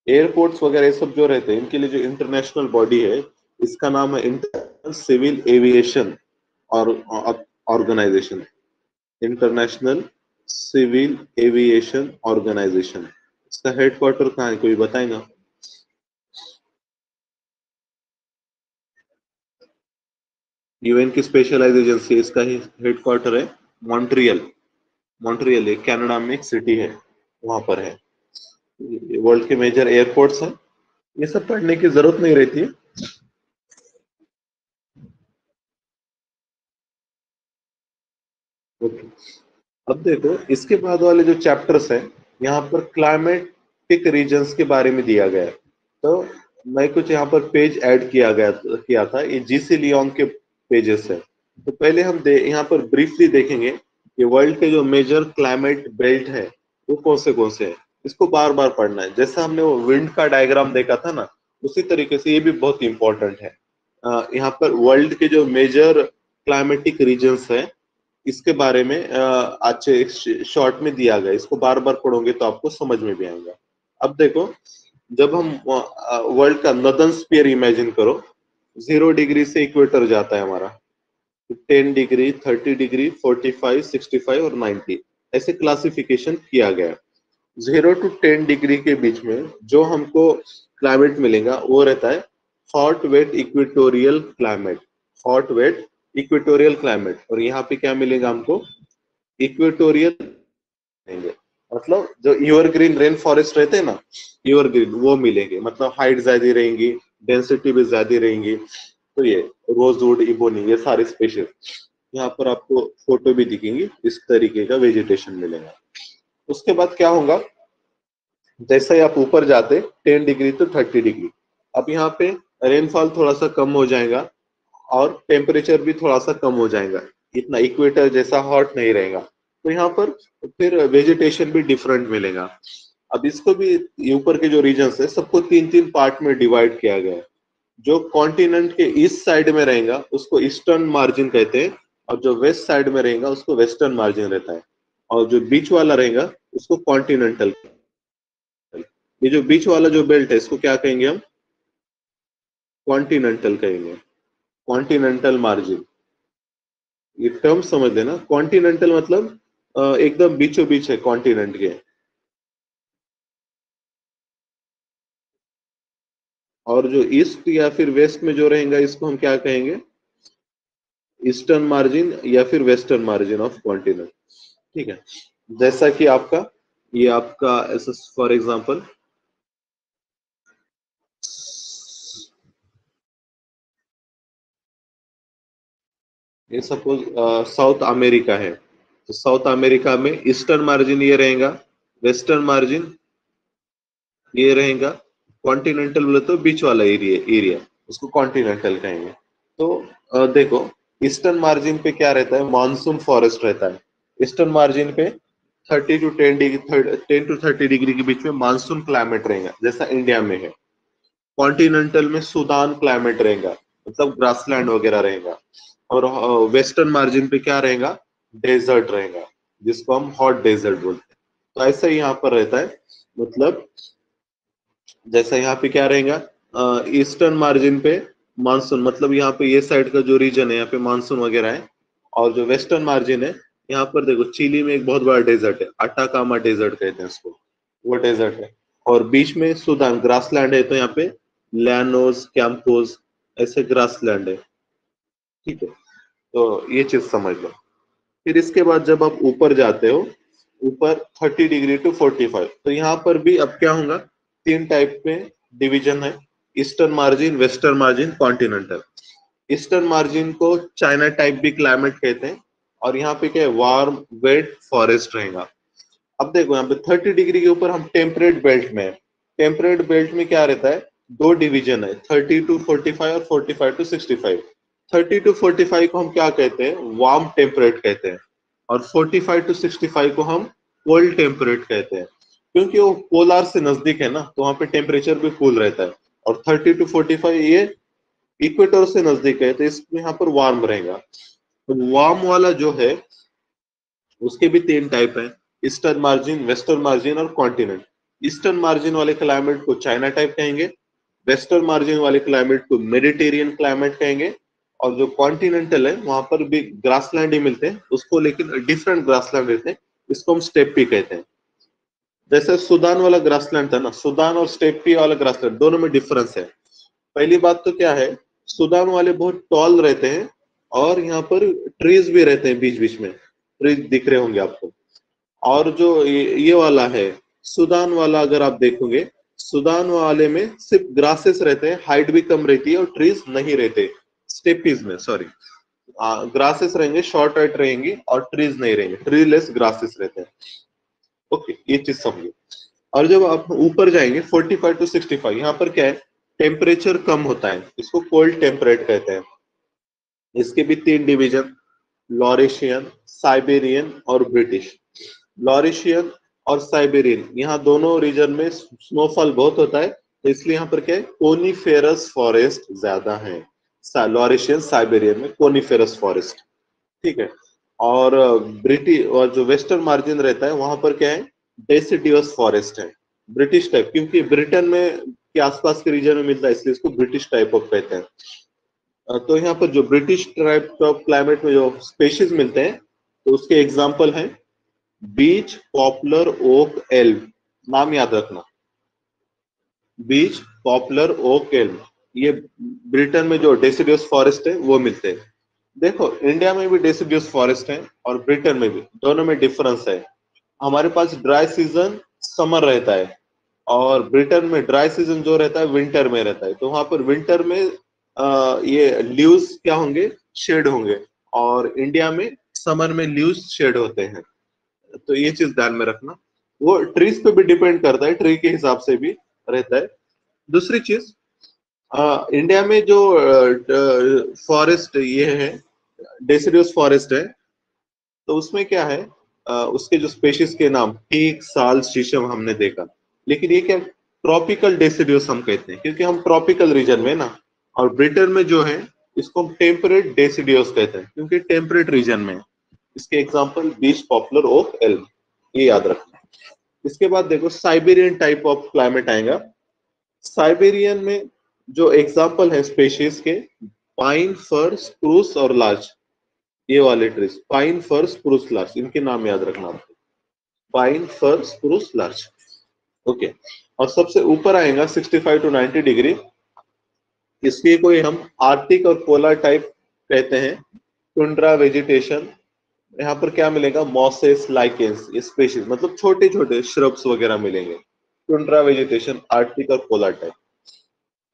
S1: एयरपोर्ट्स वगैरह ये सब जो रहते हैं इनके लिए जो इंटरनेशनल बॉडी है, इसका नाम है इंटरनेशनल सिविल एविएशन और Organization. International Civil Aviation Organization, इसका हेडक्वार्टर कहाँ है, कोई बताएगा? यूएन की स्पेशलाइज एजेंसी, इसका ही हेडक्वार्टर है मॉन्ट्रियल। मॉन्ट्रियल एक कनाडा में एक सिटी है, वहां पर है। वर्ल्ड के मेजर एयरपोर्ट्स हैं, ये सब पढ़ने की जरूरत नहीं रहती है। ओके, अब देखो इसके बाद वाले जो चैप्टर्स हैं, यहाँ पर क्लाइमेटिक रीजन्स के बारे में दिया गया है। तो मैं कुछ यहाँ पर पेज ऐड किया था, ये जीसी लियोन के पेजेस है। तो पहले हम यहाँ पर ब्रीफली देखेंगे कि वर्ल्ड के जो मेजर क्लाइमेट बेल्ट है वो कौन से हैं। इसको बार बार पढ़ना है, जैसा हमने वो विंड का डायग्राम देखा था ना, उसी तरीके से ये भी बहुत इंपॉर्टेंट है। यहाँ पर वर्ल्ड के जो मेजर क्लाइमेटिक रीजन्स है, इसके बारे में अच्छे शॉर्ट में दिया गया, इसको बार बार पढ़ोगे तो आपको समझ में भी आएगा। अब देखो, जब हम वर्ल्ड का नॉर्दर्न स्फीयर इमेजिन करो, 0 डिग्री से इक्वेटर जाता है हमारा, 10 डिग्री, 30 डिग्री, 45, 65 और 90, ऐसे क्लासिफिकेशन किया गया। 0 to 10 डिग्री के बीच में जो हमको क्लाइमेट मिलेगा वो रहता है hot wet equatorial climate. Hot wet equatorial climate, और यहाँ पे क्या मिलेगा हमको, इक्वेटोरियल मिलेंगे। मतलब जो एवरग्रीन रेन फॉरेस्ट रहते हैं ना, एवरग्रीन वो मिलेंगे, मतलब हाइट ज्यादा रहेंगी, डेंसिटी भी ज्यादा रहेंगी। तो ये रोजवुड, इबोनी, ये सारे स्पेशीज यहाँ पर आपको फोटो भी दिखेंगी, इस तरीके का वेजिटेशन मिलेगा। उसके बाद क्या होगा, जैसे ही आप ऊपर जाते 10 डिग्री to 30 डिग्री, अब यहाँ पे रेनफॉल थोड़ा सा कम हो जाएगा और टेम्परेचर भी थोड़ा सा कम हो जाएगा, इतना इक्वेटर जैसा हॉट नहीं रहेगा। तो यहाँ पर फिर वेजिटेशन भी डिफरेंट मिलेगा। अब इसको भी, ऊपर के जो रीजन्स है सबको तीन तीन पार्ट में डिवाइड किया गया है। जो कॉन्टिनेंट के ईस्ट साइड में रहेगा उसको ईस्टर्न मार्जिन कहते हैं, और जो वेस्ट साइड में रहेगा उसको वेस्टर्न मार्जिन रहता है, और जो बीच वाला रहेगा उसको कॉन्टिनेंटल। ये जो बीच वाला जो बेल्ट है इसको क्या कहेंगे हम, कॉन्टिनेंटल कहेंगे, कॉन्टिनेंटल मार्जिन। ये टर्म समझ लेना, कॉन्टिनेंटल मतलब एकदम बीचों बीच है कॉन्टिनेंट के। और जो ईस्ट या फिर वेस्ट में जो रहेगा इसको हम क्या कहेंगे, ईस्टर्न मार्जिन या फिर वेस्टर्न मार्जिन ऑफ कॉन्टिनेंट। ठीक है, जैसा कि आपका, ये आपका फॉर एग्जांपल ये सपोज साउथ अमेरिका है, तो साउथ अमेरिका में ईस्टर्न मार्जिन ये रहेगा, वेस्टर्न मार्जिन ये रहेगा, कॉन्टिनेंटल बोले तो बीच वाला एरिया एरिया उसको कॉन्टिनेंटल कहेंगे। तो देखो, ईस्टर्न मार्जिन पे क्या रहता है, मानसून फॉरेस्ट रहता है। ईस्टर्न मार्जिन पे 10 to 30 डिग्री के बीच में मानसून क्लाइमेट रहेगा, जैसा इंडिया में है। कॉन्टिनेंटल में सुदान क्लाइमेट रहेगा, मतलब ग्रासलैंड वगैरह रहेगा। और वेस्टर्न मार्जिन पे क्या रहेगा, डेजर्ट रहेगा, जिसको हम हॉट डेजर्ट बोलते हैं। तो ऐसा ही यहाँ पर रहता है, मतलब जैसा यहाँ पे क्या रहेगा, ईस्टर्न मार्जिन पे मानसून, मतलब यहाँ पे ये साइड का जो रीजन है यहाँ पे मानसून वगैरह है। और जो वेस्टर्न मार्जिन है, यहाँ पर देखो चिली में एक बहुत बड़ा डेजर्ट है, अटाकामा डेजर्ट कहते हैं उसको, वो डेजर्ट है। और बीच में सूडान ग्रासलैंड है, तो यहाँ पे लैनोस, कैंपोस, ऐसे ग्रासलैंड है। ठीक है, तो ये चीज समझ लो। फिर इसके बाद जब आप ऊपर जाते हो, ऊपर 30 डिग्री to 45, तो यहाँ पर भी अब क्या होगा, तीन टाइप में डिवीजन है, eastern margin, western margin, continental. Eastern margin को चाइना टाइप भी क्लाइमेट कहते हैं, और यहाँ पे क्या है, वार्म वेट फॉरेस्ट रहेगा। अब देखो यहाँ पे 30 डिग्री के ऊपर हम टेम्परेट बेल्ट में है। टेम्परेट बेल्ट में क्या रहता है, दो डिवीजन है, 30 to 45 और 45 to 65। 30 to 45 को हम क्या कहते हैं, वार्म टेम्परेट कहते हैं, और 45 to 65 को हम कोल्ड टेम्परेट कहते हैं, क्योंकि वो पोलार से नजदीक है ना, तो वहां पे टेम्परेचर भी कूल रहता है। और 30 to 45 ये इक्वेटर से नजदीक है, तो इसमें यहाँ पर वार्म रहेगा। तो वार्म वाला जो है उसके भी तीन टाइप है, ईस्टर्न मार्जिन, वेस्टर्न मार्जिन और कॉन्टिनेंट। ईस्टर्न मार्जिन वाले क्लाइमेट को चाइना टाइप कहेंगे, वेस्टर्न मार्जिन वाले क्लाइमेट को मेडिटेरियन क्लाइमेट कहेंगे, और जो कॉन्टिनेंटल है वहां पर भी ग्रासलैंड ही मिलते हैं उसको, लेकिन डिफरेंट ग्रासलैंड रहते हैं, इसको हम स्टेपी कहते हैं। जैसे सुदान वाला ग्रासलैंड था ना, सुदान और स्टेपी वाला ग्रासलैंड दोनों में डिफरेंस है। पहली बात तो क्या है, सुदान वाले बहुत टॉल रहते हैं, और यहाँ पर ट्रीज भी रहते हैं, बीच बीच में ट्रीज दिख रहे होंगे आपको। और जो ये वाला है सुदान वाला, अगर आप देखोगे सुदान वाले में सिर्फ ग्रासेस रहते हैं, हाइट भी कम रहती है और ट्रीज नहीं रहते। स्टेपीज में, सॉरी, ग्रासेस रहेंगे, शॉर्ट हाइट रहेंगी और ट्रीज नहीं रहेंगे, ट्री लेस ग्रासेस रहते हैं। ओके, ये चीज समझिए। और जब आप ऊपर जाएंगे 45 to 65, यहाँ पर क्या है, टेम्परेचर कम होता है, इसको कोल्ड टेम्परेट कहते हैं। इसके भी तीन डिवीजन, लॉरेशियन, साइबेरियन और ब्रिटिश। लॉरेशियन और साइबेरियन, यहाँ दोनों रीजन में स्नोफॉल बहुत होता है, तो इसलिए यहाँ पर क्या है, कोनिफेरस फॉरेस्ट ज्यादा है। लॉरेशियन साइबेरियन में कोनिफेरस फॉरेस्ट। ठीक है। और ब्रिटिश, और जो वेस्टर्न मार्जिन रहता है वहां पर क्या है, डेसिडियस फॉरेस्ट है, ब्रिटिश टाइप, क्योंकि ब्रिटेन में के आसपास के रीजन में मिलता है, इसलिए इसको ब्रिटिश टाइप ऑफ कहते हैं। तो यहाँ पर जो ब्रिटिश टाइप ऑफ क्लाइमेट में जो स्पेशीज मिलते हैं, तो उसके एग्जाम्पल हैं बीच, पॉपुलर, ओक, एल्म। नाम याद रखना, बीच, पॉपुलर, ओक, एल्म, ये ब्रिटेन में जो डेसिडियस फॉरेस्ट है वो मिलते हैं। देखो इंडिया में भी डेसिडियस फॉरेस्ट है और ब्रिटेन में भी, दोनों में डिफरेंस है। हमारे पास ड्राई सीजन समर रहता है और ब्रिटेन में ड्राई सीजन जो रहता है विंटर में रहता है। तो वहां पर विंटर में ये लीव्स क्या होंगे, शेड होंगे, और इंडिया में समर में लीव्स शेड होते हैं। तो ये चीज ध्यान में रखना। वो ट्रीज पे भी डिपेंड करता है, ट्री के हिसाब से भी रहता है। दूसरी चीज, इंडिया में जो फॉरेस्ट ये है, डेसिडियस फॉरेस्ट है, तो उसमें क्या है, उसके जो स्पेशीज के नाम टीक, साल, शीशम हमने देखा। लेकिन ये क्या, ट्रॉपिकल डेसिडियस हम कहते हैं क्योंकि हम ट्रॉपिकल रीजन में ना। और ब्रिटेन में जो है इसको हम टेम्परेट डेसिडियस कहते हैं क्योंकि टेम्परेट रीजन में है। इसके एग्जांपल बीच, पॉपुलर, ओक, एल्म, ये याद रखना। इसके बाद देखो साइबेरियन टाइप ऑफ क्लाइमेट आएगा। साइबेरियन में जो एग्जांपल है स्पेशीज के, पाइन, फर, स्प्रूस और लार्च, ये वाले ट्रीज, पाइन, फर, स्प्रूस, लार्च, इनके नाम याद रखना आपको। पाइन, फर, स्प्रूस, लार्च, ओके। और सबसे ऊपर आएगा 65 टू 90 डिग्री, इसकी कोई हम आर्टिक और पोलर टाइप कहते हैं। टुंड्रा वेजिटेशन, यहाँ पर क्या मिलेगा, मॉसेस, लाइकेंस, स्पेशीज, मतलब छोटे छोटे श्रब्स वगैरह मिलेंगे। टुंड्रा वेजिटेशन, आर्टिक और पोलर टाइप।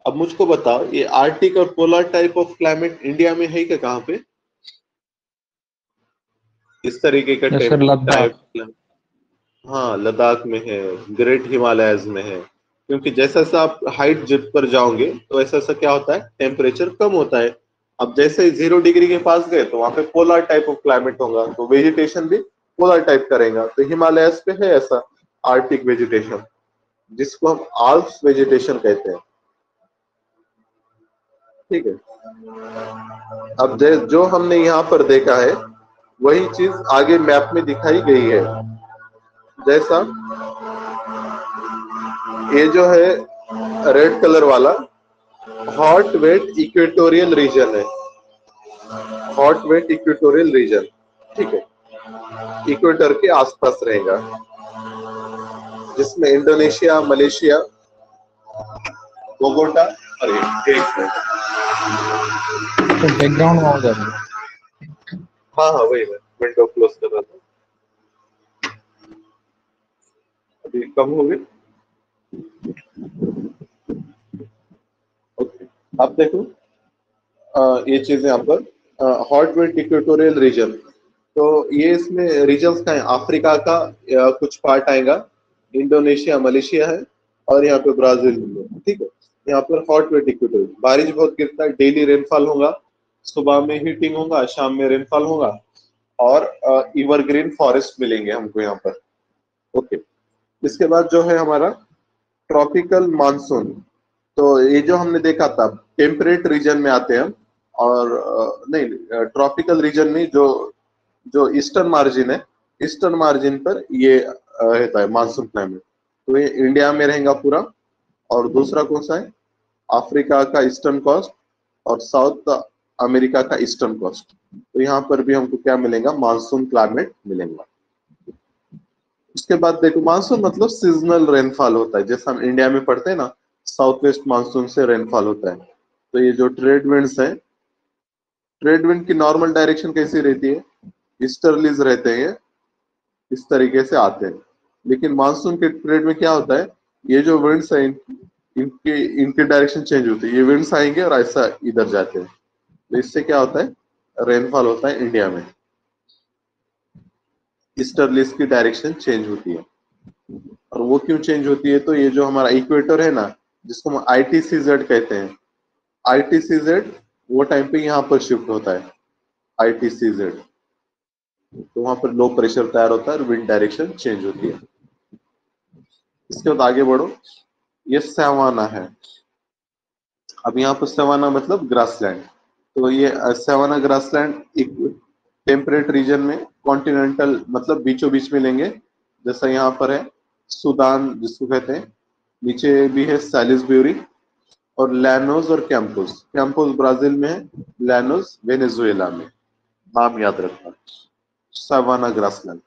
S1: अब मुझको बताओ, ये आर्टिक और polar type of climate India में है क्या, कहाँ पे इस तरीके का
S2: यस सर, लद्दाख।
S1: टाइप? हाँ, लद्दाख में है, ग्रेट हिमालयस में है। क्योंकि जैसा जैसा आप हाइट जिप पर जाओगे तो ऐसा ऐसा क्या होता है, टेम्परेचर कम होता है। अब जैसे ही 0 डिग्री के पास गए तो वहां पे पोलर टाइप ऑफ क्लाइमेट होगा, तो वेजिटेशन भी पोलर टाइप करेगा। तो हिमालयस पे है ऐसा आर्टिक वेजिटेशन, जिसको हम आल्प्स वेजिटेशन कहते हैं। ठीक है। अब जो हमने यहाँ पर देखा है वही चीज आगे मैप में दिखाई गई है। जैसा ये जो है रेड कलर वाला हॉट वेट इक्वेटोरियल रीजन है, हॉट वेट इक्वेटोरियल रीजन, ठीक है, इक्वेटर के आसपास रहेगा, जिसमें इंडोनेशिया, मलेशिया, बोगोटा, अरे एक मिनट,
S2: तो बैकग्राउंड में हो जा रही है।
S1: हाँ हाँ वही, मैं विंडो क्लोज कर रहा था, अभी कम हो गई। ओके, अब देखो ये चीज यहाँ पर हॉट वेट इक्वेटोरियल रीजन, तो ये इसमें रीजन्स का है, अफ्रीका का कुछ पार्ट आएगा, इंडोनेशिया, मलेशिया है, और यहाँ पे ब्राजील है, ठीक है। यहाँ पर हॉट वेट इक्वेटोरियल, बारिश बहुत गिरता है, डेली रेनफॉल होगा, सुबह में हीटिंग होगा, शाम में रेनफॉल होगा, और एवरग्रीन फॉरेस्ट मिलेंगे हमको यहाँ पर, ओके। इसके बाद जो है हमारा ट्रॉपिकल मानसून, तो ये जो हमने देखा था टेम्परेट रीजन में आते हैं हम, और नहीं, ट्रॉपिकल रीजन में जो जो ईस्टर्न मार्जिन है, ईस्टर्न मार्जिन पर ये रहता है मानसून क्लाइमेट। तो ये इंडिया में रहेगा पूरा। और दूसरा कौन सा है, अफ्रीका का ईस्टर्न कोस्ट और साउथ अमेरिका का ईस्टर्न कोस्ट। तो यहाँ पर भी हमको क्या मिलेगा, मानसून क्लाइमेट मिलेगा। उसके बाद देखो मानसून मतलब सीजनल रेनफॉल होता है, जैसा हम इंडिया में पढ़ते हैं ना, साउथ वेस्ट मानसून से रेनफॉल होता है। तो ये जो ट्रेड विंड्स हैं, ट्रेड विंड की नॉर्मल डायरेक्शन कैसी रहती है, ईस्टर्लीज रहते हैं, इस तरीके से आते हैं। लेकिन मानसून के ट्रेड में क्या होता है, ये जो विंड्स हैं इनके इनके डायरेक्शन चेंज होती है, ये विंड्स आएंगे और ऐसा इधर जाते हैं। तो इससे क्या होता है, रेनफॉल होता है इंडिया में, ईस्टर्लीज की डायरेक्शन चेंज होती है। और वो क्यों चेंज होती है, तो ये जो हमारा इक्वेटर है ना, जिसको हम ITCZ कहते हैं, ITCZ वो टाइम पे यहाँ पर शिफ्ट होता है, ITCZ, तो वहां पर लो प्रेशर तैयार होता है और विंड डायरेक्शन चेंज होती है। इसके बाद आगे बढ़ो, ये सवाना है। अब यहाँ पर सवाना मतलब ग्रासलैंड, तो ये सवाना ग्रासलैंड एक टेम्परेट रीजन में, कॉन्टिनेंटल मतलब बीचों बीच में लेंगे, जैसा यहाँ पर है सूडान जिसको कहते हैं, नीचे भी है सैलिसब्यूरी, और लैनोस और कैंपोस, कैंपोस ब्राजील में है, लैनोस वेनेजुएला में, नाम याद रखना, सवाना ग्रासलैंड।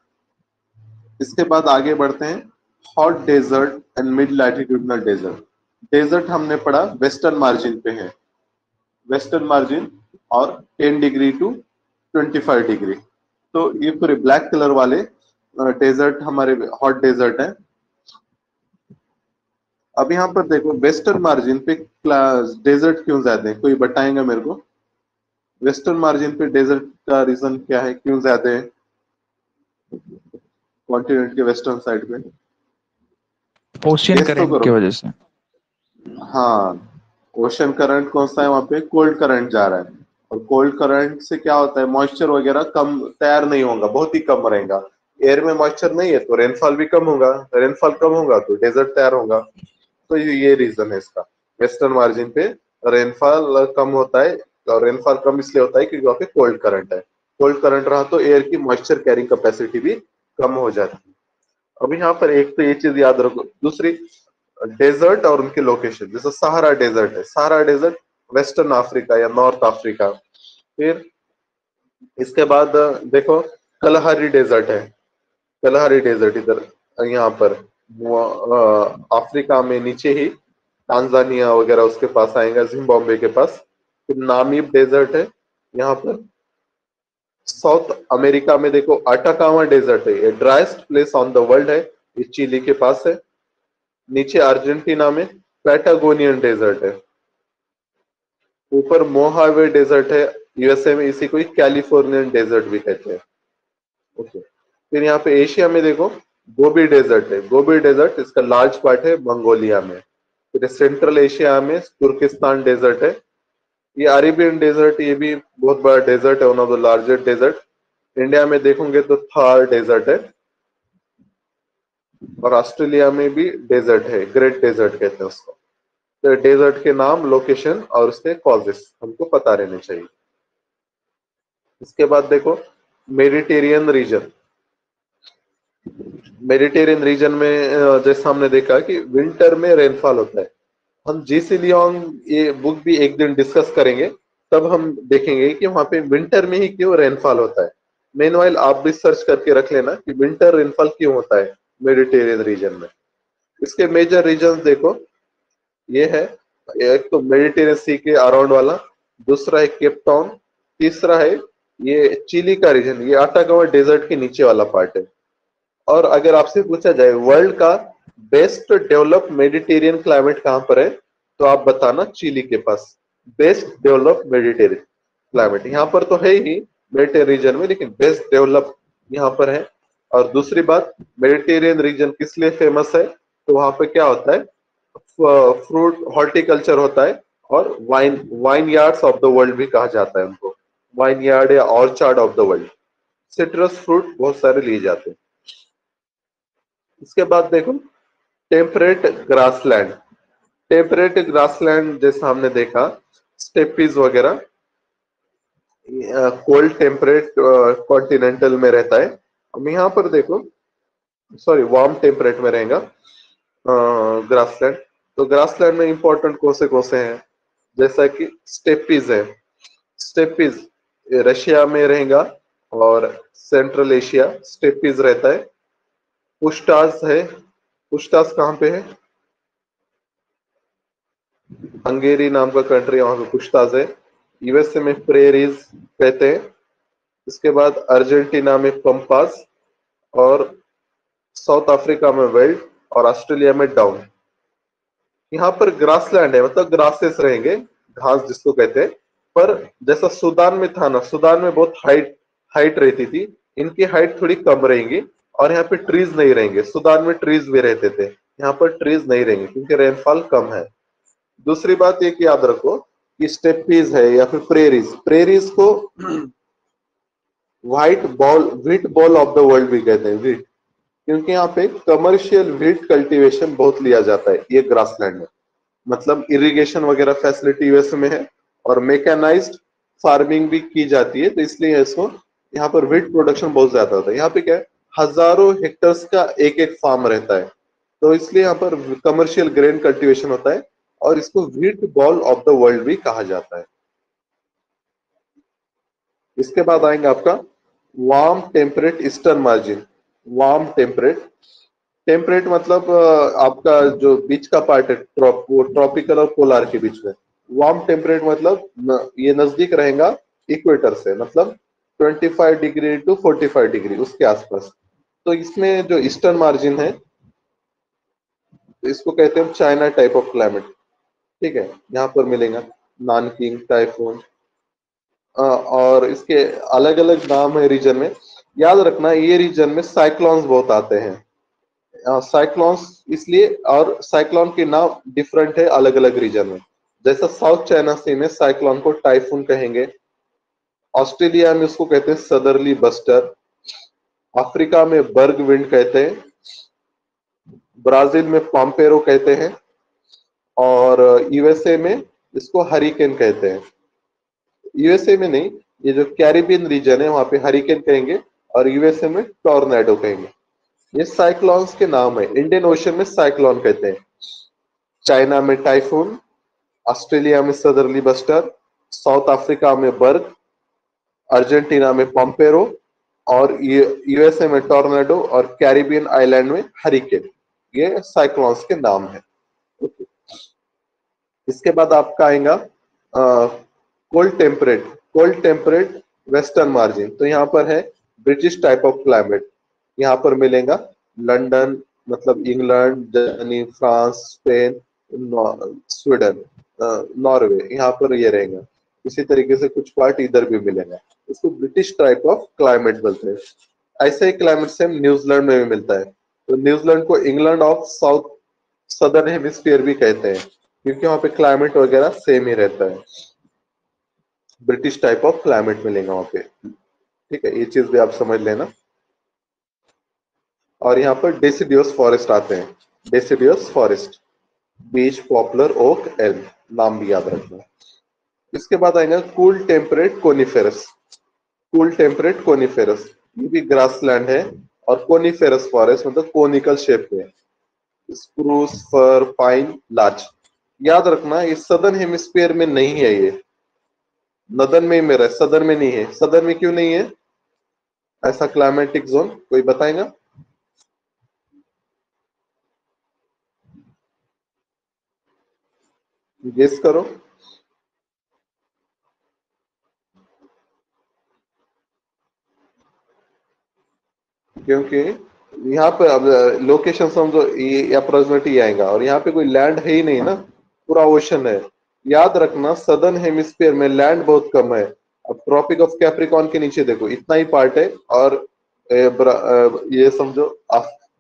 S1: इसके बाद आगे बढ़ते हैं, hot desert and mid latitudinal desert. Desert हमने पढ़ा वेस्टर्न मार्जिन पे है, वेस्टर्न मार्जिन और 10 डिग्री टू 25 डिग्री। तो ये पूरे ब्लैक कलर वाले डेजर्ट हमारे हॉट डेजर्ट है। अब यहाँ पर देखो वेस्टर्न मार्जिन पे डेजर्ट क्यों ज्यादा है, कोई बताएगा मेरे को? वेस्टर्न मार्जिन पे डेजर्ट का रीजन क्या है, क्यों ज्यादा है कॉन्टिनेंट के वेस्टर्न साइड पे?
S2: ओशियन
S1: गेस तो
S2: करंट
S1: करो।
S2: की वजह से।
S1: हाँ, ओशन करंट कौन सा है वहां पे? कोल्ड करंट जा रहा है। और कोल्ड करंट से क्या होता है, मॉइस्चर वगैरह कम तैयार नहीं होगा, बहुत ही कम रहेगा। एयर में मॉइस्चर नहीं है तो रेनफॉल भी कम होगा, रेनफॉल कम होगा तो डेजर्ट तैयार होगा। तो ये रीजन है इसका। वेस्टर्न मार्जिन पे रेनफॉल कम होता है, और रेनफॉल कम इसलिए होता है क्योंकि वहाँ पे कोल्ड करंट है। कोल्ड करंट रहा तो एयर की मॉइस्चर कैरिंग कैपेसिटी भी कम हो जाती है। अब यहाँ पर एक तो ये चीज याद रखो, दूसरी डेजर्ट और उनके लोकेशन। जैसे सहारा डेजर्ट है, सहारा डेजर्ट वेस्टर्न अफ्रीका या नॉर्थ अफ्रीका। फिर इसके बाद देखो कलहरी डेजर्ट है। कलहरी डेजर्ट इधर यहाँ पर अफ्रीका में नीचे ही टांजानिया वगैरह उसके पास आएगा, जिम्बाब्वे के पास। फिर नामीब डेजर्ट है यहाँ पर। साउथ अमेरिका में देखो अटाकामा डेजर्ट है, ये driest place on the world है, ये चिली के पास है। नीचे अर्जेंटीना में पैटागोनियन डेजर्ट है। ऊपर मोहावे डेजर्ट है यूएसए में, इसी को ही कैलिफोर्नियन डेजर्ट भी कहते हैं। ओके। फिर यहाँ पे एशिया में देखो गोबी डेजर्ट है। गोबी डेजर्ट इसका लार्ज पार्ट है मंगोलिया में। फिर सेंट्रल एशिया में तुर्किस्तान डेजर्ट है। ये अरेबियन डेजर्ट, ये भी बहुत बड़ा डेजर्ट है, one of the largest desert. India में देखोगे तो थार डेजर्ट है। और ऑस्ट्रेलिया में भी डेजर्ट है, ग्रेट डेजर्ट कहते हैं उसको। तो डेजर्ट के नाम, लोकेशन और उसके कॉजेस हमको पता रहने चाहिए। इसके बाद देखो मेडिटेरियन रीजन। मेडिटेरियन रीजन में जैसे हमने देखा कि विंटर में रेनफॉल होता है। हम जीसी लियोंग ये बुक भी एक दिन डिस्कस करेंगे, तब हम देखेंगे कि वहां पे विंटर में ही क्यों रेनफॉल होता है। मेनवाइल आप भी सर्च करके रख लेना कि विंटर रेनफॉल क्यों होता है मेडिटेरियन रीजन में। इसके मेजर रीजन देखो, ये है एक तो मेडिटेरियन सी के अराउंड वाला, दूसरा है केप टाउन, तीसरा है ये चिली का रीजन, ये अटाकामा डेजर्ट के नीचे वाला पार्ट है। और अगर आपसे पूछा जाए वर्ल्ड का बेस्ट डेवलप मेडिटेरियन क्लाइमेट कहां पर है, तो आप बताना चिली के पास बेस्ट डेवलप मेडिटेरियन क्लाइमेट। यहाँ पर तो है ही मेडिटेरियन रीजन में, लेकिन बेस्ट डेवलप यहाँ पर है। और दूसरी बात, मेडिटेरियन रीजन किस लिए फेमस है, तो वहां पे क्या होता है, फ्रूट हॉर्टिकल्चर होता है। और wine wine yards of the world भी कहा जाता है उनको, वाइन यार्ड या orchard of the world. Citrus fruit बहुत सारे लिए जाते हैं। इसके बाद देखो टेम्परेट ग्रासलैंड। टेम्परेट ग्रासलैंड जैसा हमने देखा स्टेपीज वगैरह कोल्ड टेम्परेट कॉन्टिनेंटल में रहता है। अब यहाँ पर देखो सॉरी वार्म टेम्परेट में रहेगा ग्रासलैंड। तो ग्रासलैंड में इंपॉर्टेंट कौन से हैं, जैसा कि स्टेपीज है। स्टेपीज रशिया में रहेगा और सेंट्रल एशिया स्टेपीज रहता है। पुष्टास है, पुष्टास कहाँ पे है, हंगेरी नाम का कंट्री, वहां पे पुष्टास है। यूएसए में प्रेरीज कहते हैं। इसके बाद अर्जेंटीना में पंपास, और साउथ अफ्रीका में वेल्ड, और ऑस्ट्रेलिया में डाउन। यहाँ पर ग्रासलैंड है, मतलब ग्रासेस रहेंगे, घास जिसको कहते हैं। पर जैसा सूडान में था ना, सूडान में बहुत हाइट हाइट रहती थी, इनकी हाइट थोड़ी कम रहेंगी। और यहाँ पे ट्रीज नहीं रहेंगे, सूडान में ट्रीज भी रहते थे, यहाँ पर ट्रीज नहीं रहेंगे क्योंकि रेनफॉल कम है। दूसरी बात एक याद रखो कि स्टेपीज है या फिर प्रेरीज, प्रेरीज को wheat ball of the world भी कहते हैं, व्हीट, क्योंकि यहाँ पे कमर्शियल व्हीट कल्टीवेशन बहुत लिया जाता है ये ग्रासलैंड में। मतलब इरिगेशन वगैरह फैसिलिटी यूएस में है, और मैकेनाइज्ड फार्मिंग भी की जाती है, तो इसलिए इसको यहाँ पर व्हीट प्रोडक्शन बहुत ज्यादा होता है। यहाँ पे क्या है, हजारों हेक्टर्स का एक एक फार्म रहता है, तो इसलिए यहाँ पर कमर्शियल ग्रेन कल्टीवेशन होता है, और इसको wheat ball of the world भी कहा जाता है। इसके बाद आएंगे आपका warm temperate eastern margin. Warm temperate, temperate मतलब आपका जो बीच का पार्ट है, ट्रॉपिकल और पोलार के बीच में, वार्म टेम्परेट मतलब ये नजदीक रहेगा इक्वेटर से, मतलब 25 डिग्री टू 45 डिग्री उसके आसपास। तो इसमें जो ईस्टर्न मार्जिन है, तो इसको कहते हैं चाइना टाइप ऑफ क्लाइमेट। ठीक है, यहाँ पर मिलेगा नानकिंग टाइफून, और इसके अलग अलग नाम है रीजन में। याद रखना ये रीजन में साइक्लोन्स बहुत आते हैं। साइक्लोन्स इसलिए, और साइक्लोन के नाम डिफरेंट है अलग अलग रीजन में। जैसा साउथ चाइना सी में साइक्लोन को टाइफून कहेंगे, ऑस्ट्रेलिया में उसको कहते हैं सदरली बस्टर, अफ्रीका में बर्ग विंड कहते हैं, ब्राजील में पाम्पेरो कहते हैं, और यूएसए में इसको हरिकेन कहते हैं। यूएसए में नहीं, ये जो कैरिबियन रीजन है वहां पे हरिकेन कहेंगे, और यूएसए में टॉर्नेडो कहेंगे। ये साइक्लोन्स के नाम है। इंडियन ओशन में साइक्लोन कहते हैं, चाइना में टाइफून, ऑस्ट्रेलिया में सदरली बस्टर, साउथ अफ्रीका में बर्ग, अर्जेंटीना में पम्पेरो, और यूएसए में टॉर्नेडो, और कैरिबियन आइलैंड में हरिकेन। ये साइक्लोन्स के नाम है। इसके बाद आपका आएगा cold temperate. Cold temperate western margin, तो यहाँ पर है ब्रिटिश टाइप ऑफ क्लाइमेट। यहाँ पर मिलेगा लंदन, मतलब England, Germany, France, Spain, Sweden, Norway, यहाँ पर ये रहेगा। इसी तरीके से कुछ पार्ट इधर भी मिलेगा। इसको ब्रिटिश टाइप ऑफ क्लाइमेट बोलते हैं। ऐसा ही क्लाइमेट सेम न्यूजीलैंड में भी मिलता है। तो न्यूजीलैंड को England of south southern hemisphere भी कहते हैं, क्योंकि वहां पे क्लाइमेट वगैरह सेम ही रहता है। ब्रिटिश टाइप ऑफ क्लाइमेट मिलेगा वहां पे। ठीक है, ये चीज भी आप समझ लेना। और यहाँ पर डेसिडियस फॉरेस्ट आते हैं। डेसिडियस फॉरेस्ट, बीच, पॉपुलर, ओक, एल्म, नाम भी याद रखना। इसके बाद आएगा cool temperate coniferous. Cool temperate coniferous, ये भी ग्रासलैंड है, और कोनिफेरस फॉरेस्ट मतलब कोनिकल शेप में, स्प्रूस, फर, पाइन, लार्च। याद रखना ये सदर्न हेमिस्फीयर में नहीं है, ये नदन में ही मेरा है, सदर्न में नहीं है। सदर्न में क्यों नहीं है ऐसा क्लाइमेटिक जोन, कोई बताएगा? गेस करो। क्योंकि यहाँ पे अब लोकेशन समझो, ये अप्रोक्सीमेटली आएगा, और यहाँ पे कोई लैंड है ही नहीं ना, पूरा ओशन है। याद रखना सदर्न हेमिस्फीयर में लैंड बहुत कम है। अब ट्रॉपिक ऑफ कैप्रिकॉर्न के नीचे देखो इतना ही पार्ट है, और ये समझो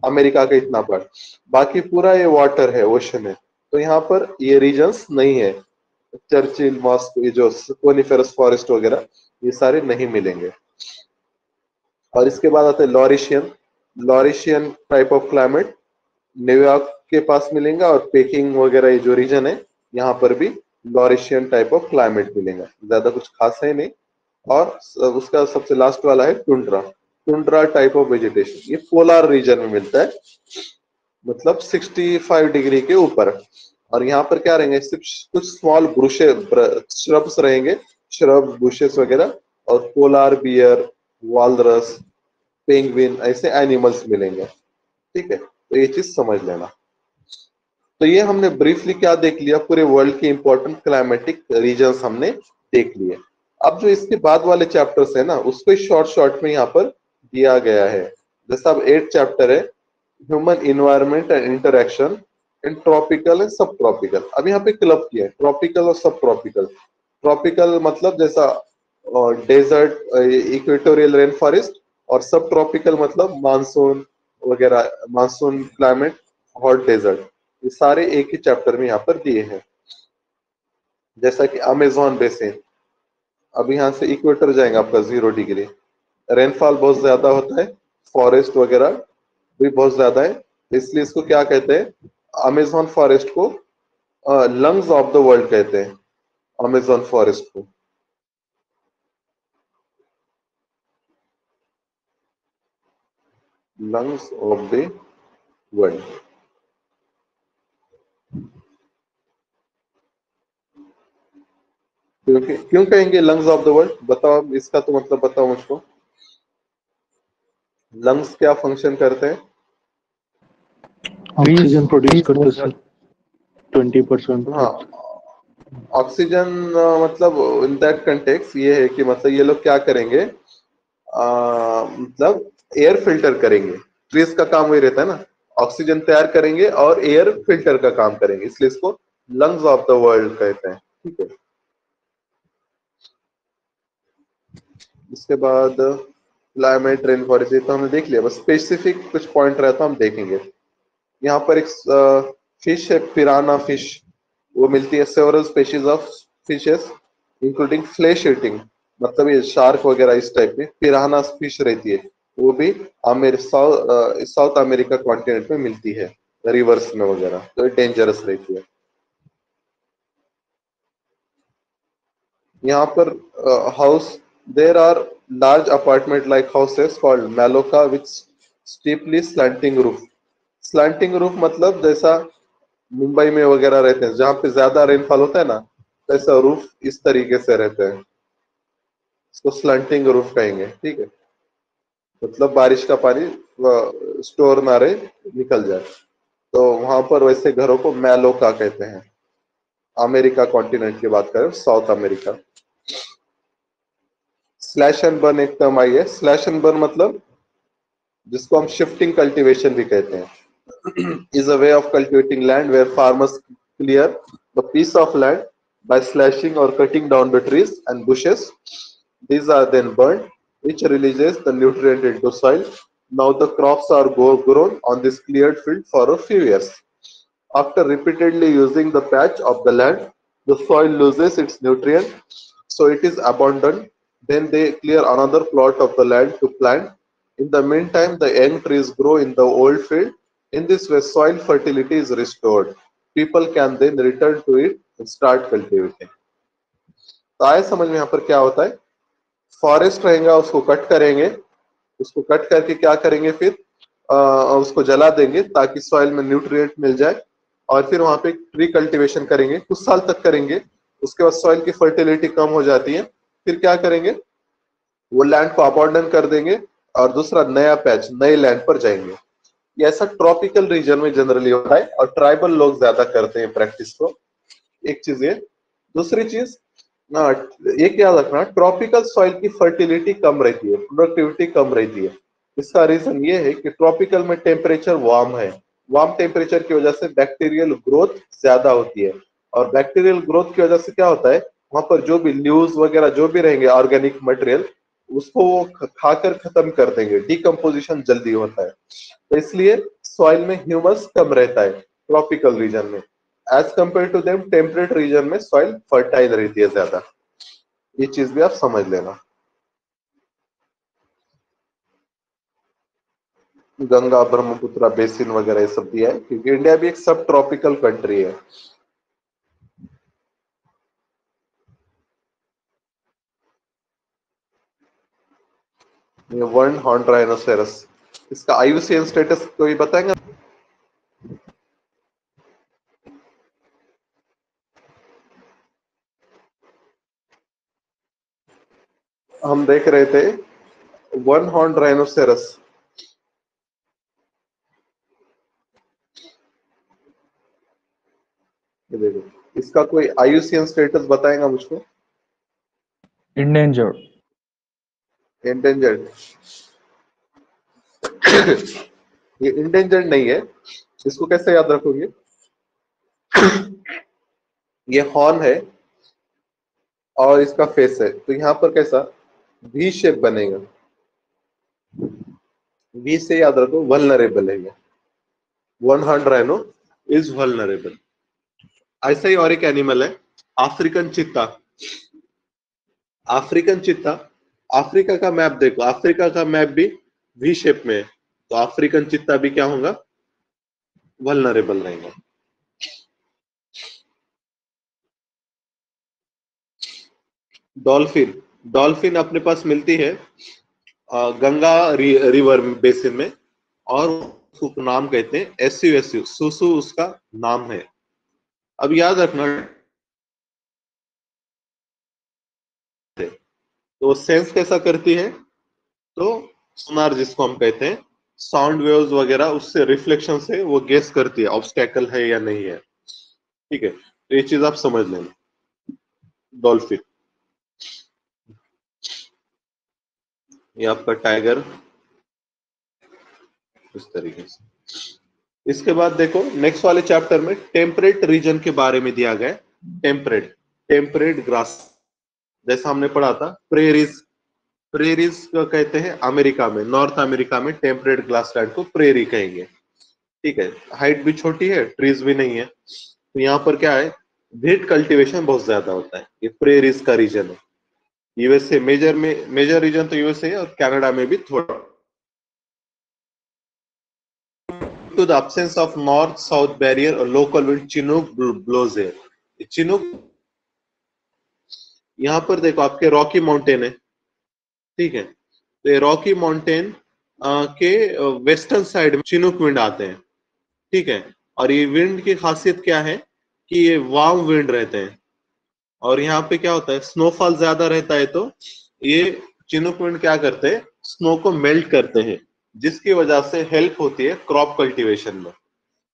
S1: अमेरिका का इतना पार्ट, बाकी पूरा ये वाटर है, ओशन है। तो यहाँ पर ये रीजन्स नहीं है। चर्चिल, मॉस्को, ये जो कोनिफेरस फॉरेस्ट वगैरह, ये सारे नहीं मिलेंगे। और इसके बाद आते हैं लॉरिशियन। लॉरिशियन टाइप ऑफ क्लाइमेट न्यूयॉर्क के पास मिलेगा, और पेकिंग वगैरह ये जो रीजन है, यहाँ पर भी लॉरिशियन टाइप ऑफ क्लाइमेट मिलेगा। ज्यादा कुछ खास है नहीं। और उसका सबसे लास्ट वाला है tundra. Tundra type of vegetation, ये पोलर रीजन में मिलता है, मतलब 65 डिग्री के ऊपर। और यहाँ पर क्या रहेंगे, सिर्फ कुछ स्मॉल ब्रुशे श्रब्स रहेंगे, श्रब बुशेस वगैरह, और पोलार बियर, वालरस, पेंगुइन, ऐसे एनिमल्स मिलेंगे। ठीक है, तो ये चीज समझ लेना। तो ये हमने ब्रीफली क्या देख लिया, पूरे वर्ल्ड के इंपॉर्टेंट क्लाइमेटिक रीजन्स हमने देख लिए। अब जो इसके बाद वाले चैप्टर्स है ना, उसको शॉर्ट शॉर्ट में यहाँ पर दिया गया है। जैसा अब 8 चैप्टर है, human environment and interaction in tropical and सब ट्रॉपिकल। अब यहाँ पे क्लब किया है ट्रॉपिकल और सब ट्रॉपिकल। ट्रॉपिकल मतलब जैसा डेजर्ट, इक्वेटोरियल रेन फॉरेस्ट, और सब ट्रॉपिकल मतलब मानसून वगैरह, मानसून क्लाइमेट, हॉट डेजर्ट। ये सारे एक ही चैप्टर में यहाँ पर दिए हैं। जैसा कि अमेजोन बेसिन, अब यहाँ से इक्वेटर जाएगा आपका 0 डिग्री, रेनफॉल बहुत ज्यादा होता है, फॉरेस्ट वगैरह भी बहुत ज्यादा है, इसलिए इसको क्या कहते हैं, अमेजोन फॉरेस्ट को लंग्स ऑफ द वर्ल्ड कहते हैं, अमेजोन फॉरेस्ट को। Lungs of the world. क्योंकि क्यों कहेंगे लंग्स ऑफ द वर्ल्ड, बताओ इसका तो मतलब बताओ मुझको। लंग्स क्या फंक्शन करते हैं?
S3: ऑक्सीजन प्रोड्यूस करते सर 20%।
S1: हाँ, ऑक्सीजन मतलब इन दैट कंटेक्स ये है कि मतलब ये लोग क्या करेंगे, मतलब एयर फिल्टर करेंगे। ट्रीज का काम वही रहता है ना, ऑक्सीजन तैयार करेंगे और एयर फिल्टर का काम करेंगे, इसलिए इसको लंग्स ऑफ द वर्ल्ड कहते हैं। ठीक है, इसके बाद क्लाइमेट, रेन फॉरेस्ट, ये तो हमने देख लिया, बस स्पेसिफिक कुछ पॉइंट रहता हम देखेंगे। यहाँ पर एक फिश है, पिराना फिश, वो मिलती है several species of fishes including flesh eating, मतलब ये शार्क वगैरह इस टाइप में पिराना फिश रहती है, वो भी साउथ अमेरिका कॉन्टिनेंट में मिलती है, रिवर्स में वगैरह, तो डेंजरस रहती है। यहाँ पर house, there are large apartment like houses called maloca with steeply slanting roof. Slanting roof मतलब जैसा मुंबई में वगैरह रहते हैं जहाँ पे ज्यादा रेनफॉल होता है ना, वैसा रूफ इस तरीके से रहते हैं, इसको स्लैंटिंग रूफ कहेंगे। ठीक है, मतलब बारिश का पानी स्टोर ना रहे, निकल जाए, तो वहां पर वैसे घरों को मैलोका कहते हैं। अमेरिका कॉन्टिनेंट की बात करें, south America. Slash and burn एक टर्म आई है, स्लैश एंड बर्न मतलब जिसको हम शिफ्टिंग कल्टीवेशन भी कहते हैं, is a way of cultivating land where farmers clear the piece of land by slashing or cutting down the trees and bushes. These are then burned, which releases the nutrient into soil. Now the crops are grown on this cleared field for a few years. After repeatedly using the patch of the land, the soil loses its nutrient, so it is abandoned. Then they clear another plot of the land to plant. In the meantime, the young trees grow in the old field. In this way, soil fertility is restored. People can then return to it and start cultivating. तो आए समझ में यहाँ पर क्या होता है, फॉरेस्ट रहेगा उसको कट करेंगे, उसको कट करके क्या करेंगे फिर, उसको जला देंगे ताकि सॉइल में न्यूट्रिएंट मिल जाए, और फिर वहां पे ट्री कल्टीवेशन करेंगे, कुछ साल तक करेंगे, उसके बाद सॉइल की फर्टिलिटी कम हो जाती है, फिर क्या करेंगे, वो लैंड को अबॉर्डन कर देंगे और दूसरा नया पैच नए लैंड पर जाएंगे। ये ऐसा ट्रॉपिकल रीजन में जनरली होता है और ट्राइबल लोग ज्यादा करते हैं प्रैक्टिस को। एक चीज ये, दूसरी चीज ना, एक याद रखना, ट्रॉपिकल सॉइल की फर्टिलिटी कम रहती है, प्रोडक्टिविटी कम रहती है। इसका रीजन ये है कि ट्रॉपिकल में टेम्परेचर वार्म है, वार्म टेम्परेचर की वजह से बैक्टीरियल ग्रोथ ज्यादा होती है, और बैक्टीरियल ग्रोथ की वजह से क्या होता है, वहां पर जो भी ल्यूज वगैरह जो भी रहेंगे ऑर्गेनिक मटेरियल, उसको वो खाकर खत्म कर देंगे, डिकम्पोजिशन जल्दी होता है, तो इसलिए सॉइल में ह्यूमस कम रहता है ट्रॉपिकल रीजन में, as compare to them temperate region में सॉइल फर्टाइल रहती है ज्यादा। ये चीज भी आप समझ लेना। गंगा ब्रह्मपुत्र बेसिन वगैरह ये सब दिया है क्योंकि इंडिया भी एक सब ट्रॉपिकल कंट्री है। ये वन हॉर्न राइनोसेरस, इसका आईयूसीएन स्टेटस कोई बताएंगे? हम देख रहे थे वन हॉर्न राइनोसेरस, ये देखो, इसका कोई आईयूसीएन स्टेटस बताएगा मुझको?
S2: Endangered.
S1: इंडेंजर्ड? ये इंडेंजर्ड नहीं है, इसको कैसे याद रखोगे, ये हॉर्न है और इसका फेस है, तो यहाँ पर कैसा वी शेप बनेगा, वी से याद रखो वल्नरेबल है ये, one horn rhino is vulnerable. ऐसा ही और एक एनिमल है African cheetah. African cheetah, Africa का मैप देखो, अफ्रीका का मैप भी वी शेप में है, तो अफ्रीकन चीता भी क्या होगा, वल्नरेबल रहेगा। डॉल्फिन, डॉल्फिन अपने पास मिलती है गंगा रिवर बेसिन में, और उसको नाम कहते हैं एसयू, सुसु उसका नाम है। अब याद रखना, तो सेंस कैसा करती है, तो सोनार जिसको हम कहते हैं, साउंड वेव्स वगैरह उससे रिफ्लेक्शन से वो गेस करती है ऑब्स्टेकल है या नहीं है। ठीक है, तो ये चीज आप समझ लेना। डॉल्फिन, ये आपका टाइगर, इस तरीके से। इसके बाद देखो नेक्स्ट वाले चैप्टर में टेम्परेट रीजन के बारे में दिया गया है। टेम्परेट, टेम्परेट ग्रास, जैसा हमने पढ़ा था प्रेरीज, प्रेरीज को कहते हैं अमेरिका में, नॉर्थ अमेरिका में टेम्परेट ग्रासलैंड को प्रेरी कहेंगे। ठीक है, हाइट भी छोटी है, ट्रीज भी नहीं है, तो यहाँ पर क्या है, व्हीट कल्टीवेशन बहुत ज्यादा होता है। ये प्रेरीज का रीजन है। यूएसए मेजर रीजन तो यूएसए है, और कनाडा में भी थोड़ा। To the absence of north-south barrier, a local wind Chinook blows here. Chinook, यहाँ पर देखो आपके रॉकी माउंटेन है, ठीक है, तो ये रॉकी माउंटेन के वेस्टर्न साइड में चिनूक विंड आते हैं, ठीक है। और ये विंड की खासियत क्या है कि ये वार्म विंड रहते हैं, और यहाँ पे क्या होता है, स्नोफॉल ज्यादा रहता है, तो ये चिनूक विंड क्या करते हैं, स्नो को मेल्ट करते हैं, जिसकी वजह से हेल्प होती है क्रॉप कल्टीवेशन में।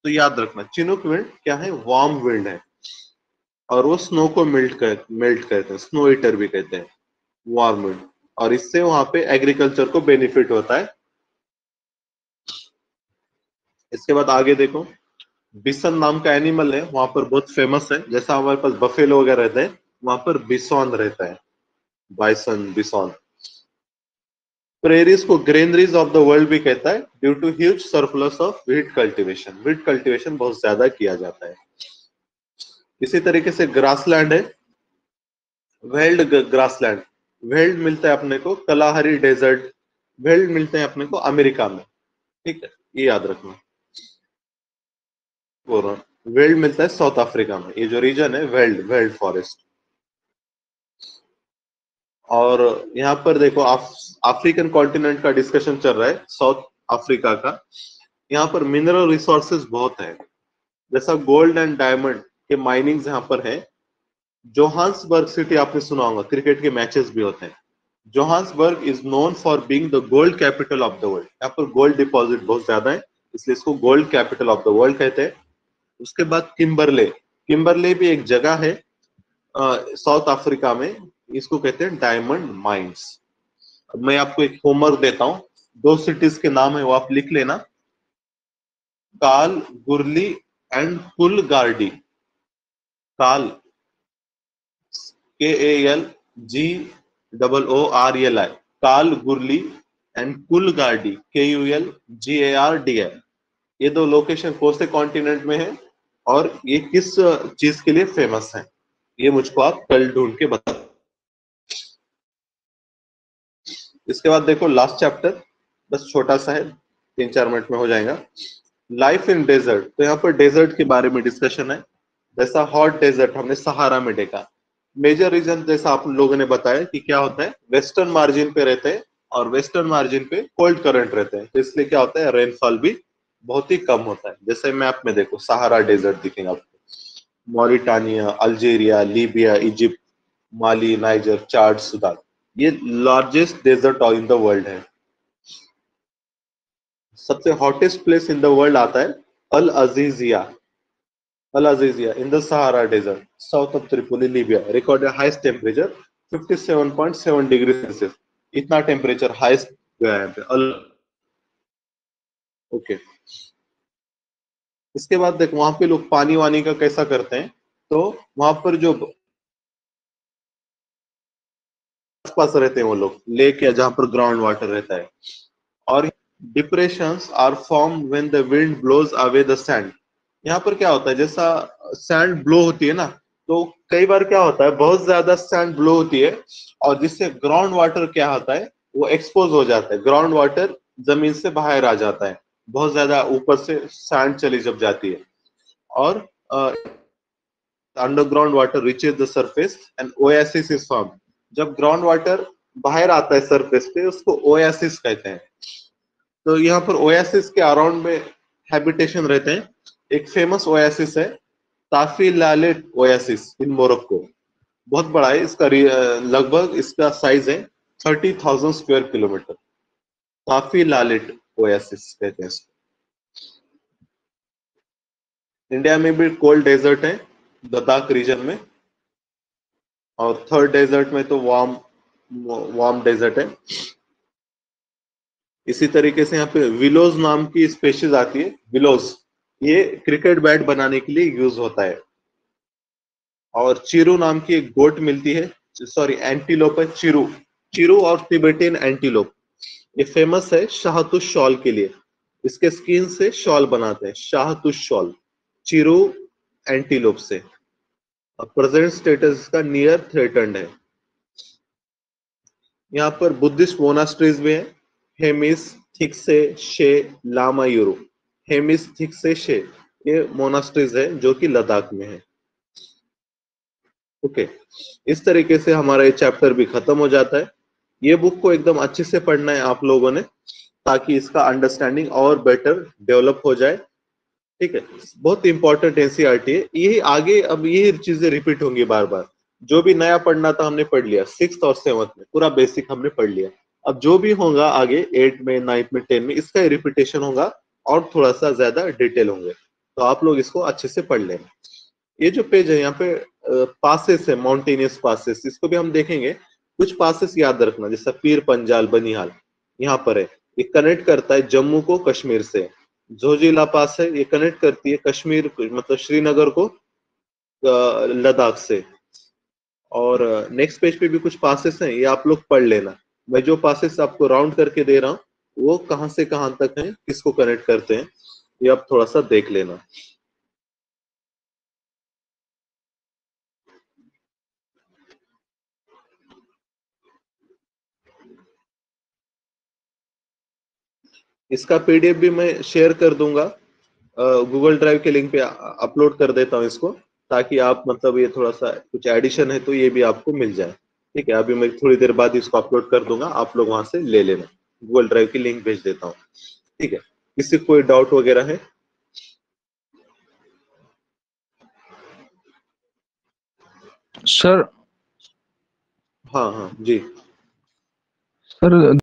S1: तो याद रखना चिनूक विंड क्या है, वार्म विंड है, और वो स्नो को मेल्ट करते हैं, स्नो ईटर भी कहते हैं, वार्म विंड, और इससे वहां पे एग्रीकल्चर को बेनिफिट होता है। इसके बाद आगे देखो, बिसन नाम का एनिमल है, वहां पर बहुत फेमस है, जैसा हमारे पास बफेलो वगैरह रहते हैं, वहां पर बिसॉन रहता है, बाइसन, बिसॉन। प्रेरीज को ग्रेनरीज ऑफ द वर्ल्ड भी कहता है, due to huge surplus of wheat cultivation, wheat cultivation बहुत ज्यादा किया जाता है। इसी तरीके से ग्रासलैंड है, वेल्ड ग्रासलैंड, वेल्ड मिलता है अपने को कलाहरी डेजर्ट, वेल्ड मिलते हैं अपने को अमेरिका में, ठीक है, ये याद रखना। बोल रहा हूँ वेल्ड मिलता है साउथ अफ्रीका में, ये जो रीजन है वेल्ड, वेल्ड फॉरेस्ट। और यहाँ पर देखो अफ्रीकन कॉन्टिनेंट का डिस्कशन चल रहा है, साउथ अफ्रीका का। यहाँ पर मिनरल रिसोर्सेज बहुत है, जैसा गोल्ड एंड डायमंड के माइनिंग्स यहाँ पर है। जोहान्सबर्ग सिटी आपने सुना होगा, क्रिकेट के मैचेस भी होते हैं। Johannesburg is known for being the gold capital of the world, यहाँ पर गोल्ड डिपॉजिट बहुत ज्यादा है, इसलिए इसको gold capital of the world कहते हैं। उसके बाद किम्बरले, किम्बरले भी एक जगह है साउथ अफ्रीका में, इसको कहते हैं डायमंड माइंस। अब मैं आपको एक होमवर्क देता हूँ, दो सिटीज के नाम है वो आप लिख लेना, काल गुरली एंड कुलगार्डी। काल, KALGORLI, काल गुरली एंड कुलगार्डी, KULGARDI। ये दो लोकेशन कौन से कॉन्टिनेंट में है, और ये किस चीज के लिए फेमस है, ये मुझको आप कल ढूंढ के बता। इसके बाद देखो लास्ट चैप्टर, बस छोटा सा है, 3-4 मिनट में हो जाएगा। लाइफ इन डेजर्ट, तो यहाँ पर डेजर्ट के बारे में डिस्कशन है। जैसा हॉट डेजर्ट हमने सहारा में देखा, मेजर रीजन जैसा आप लोगों ने बताया कि क्या होता है, वेस्टर्न मार्जिन पे रहते हैं, और वेस्टर्न मार्जिन पे कोल्ड करंट रहते हैं, तो इसलिए क्या होता है, रेनफॉल भी बहुत ही कम होता है। जैसे मैप में देखो सहारा डेजर्ट दिखेगा आपको, Mauritania, Algeria, Libya, Egypt, Mali, Niger, Chad, Sudan, ये largest desert in the world है। सबसे hottest place in the world आता है Al Aziziya, Al Aziziya in the Sahara desert, south of Tripoli, Libya, recorded highest temperature 57.7 degree Celsius, इतना टेम्परेचर हाईएस्ट गया है यहाँ पे अल। ओके, इसके बाद देख वहां पे लोग पानी वानी का कैसा करते हैं, तो वहां पर जो आसपास रहते हैं वो लोग, लेक या जहां पर ग्राउंड वाटर रहता है, और depressions are form when the wind blows away the sand. यहाँ पर क्या होता है, जैसा सैंड ब्लो होती है ना, तो कई बार क्या होता है, बहुत ज्यादा सैंड ब्लो होती है, और जिससे ग्राउंड वाटर क्या होता है, वो एक्सपोज हो जाता है, ग्राउंड वाटर जमीन से बाहर आ जाता है, बहुत ज्यादा ऊपर से सैंड चली जब जाती है, और underground water reaches the surface and oasis is form. जब ग्राउंड वाटर बाहर आता है सरफेस पे, उसको ओएसिस कहते हैं। तो यहाँ पर ओएसिस के अराउंड में हैबिटेशन रहते हैं। एक फेमस ओएसिस है ताफी लालेट ओएसिस इन मोरक्को, बहुत बड़ा है, इसका लगभग इसका साइज है 30,000 स्क्वायर किलोमीटर। ताफी लालेट ओएसिस कहते हैं इसको। इंडिया में भी कोल्ड डेजर्ट है लद्दाख रीजन में, और थर्ड डेजर्ट में तो वार्म वार्म डेजर्ट है। इसी तरीके से यहाँ पे विलोज नाम की स्पेशीज आती है, विलोज, ये क्रिकेट बैट बनाने के लिए यूज होता है। और चिरू नाम की एक गोट मिलती है, सॉरी एंटीलोप है, चिरू, चिरू और तिबेटियन एंटीलोप, ये फेमस है शाहतूश शॉल के लिए। इसके स्किन से शॉल बनाते हैं, शाहतूश शॉल, चिरू एंटीलोप से। प्रेजेंट स्टेटस इसका नियर थ्रेटन्ड है। यहाँ पर बुद्धिस्ट मोनास्ट्रीज भी है, हेमिस थिक्से शे लामायुरु, हेमिस थिक्से शे, ये मोनास्ट्रीज है जो कि लद्दाख में है। ओके, इस तरीके से हमारा ये चैप्टर भी खत्म हो जाता है। ये बुक को एकदम अच्छे से पढ़ना है आप लोगों ने, ताकि इसका अंडरस्टैंडिंग और बेटर डेवलप हो जाए। ठीक है, बहुत इंपॉर्टेंट एनसीईआरटी है ये। आगे अब यही चीजें रिपीट होंगी बार बार। जो भी नया पढ़ना था हमने पढ़ लिया, 6th और 7th में पूरा बेसिक हमने पढ़ लिया। अब जो भी होगा आगे 8 में, 9th में, 10 में, इसका रिपीटेशन होगा और थोड़ा सा ज्यादा डिटेल होंगे, तो आप लोग इसको अच्छे से पढ़ लेना। ये जो पेज है यहाँ पे पासेस है, माउंटेनियस पासेस, इसको भी हम देखेंगे। कुछ पासेस याद रखना, जैसे पीर पंजाल बनिहाल यहाँ पर है, ये कनेक्ट करता है जम्मू को कश्मीर से। जोजिला पास है, ये कनेक्ट करती है कश्मीर मतलब श्रीनगर को लद्दाख से। और नेक्स्ट पेज पे भी कुछ पासेस हैं, ये आप लोग पढ़ लेना। मैं जो पासेस आपको राउंड करके दे रहा हूँ वो कहाँ से कहाँ तक हैं, किसको कनेक्ट करते हैं, ये आप थोड़ा सा देख लेना। इसका पीडीएफ भी मैं शेयर कर दूंगा, गूगल ड्राइव के लिंक पे अपलोड कर देता हूँ इसको, ताकि आप मतलब ये थोड़ा सा कुछ एडिशन है तो ये भी आपको मिल जाए। ठीक है, अभी मैं थोड़ी देर बाद इसको अपलोड कर दूंगा, आप लोग वहां से ले लेना, गूगल ड्राइव की लिंक भेज देता हूँ। ठीक है, किसी को कोई डाउट वगैरह है?
S2: सर
S1: हाँ हाँ जी।
S2: सर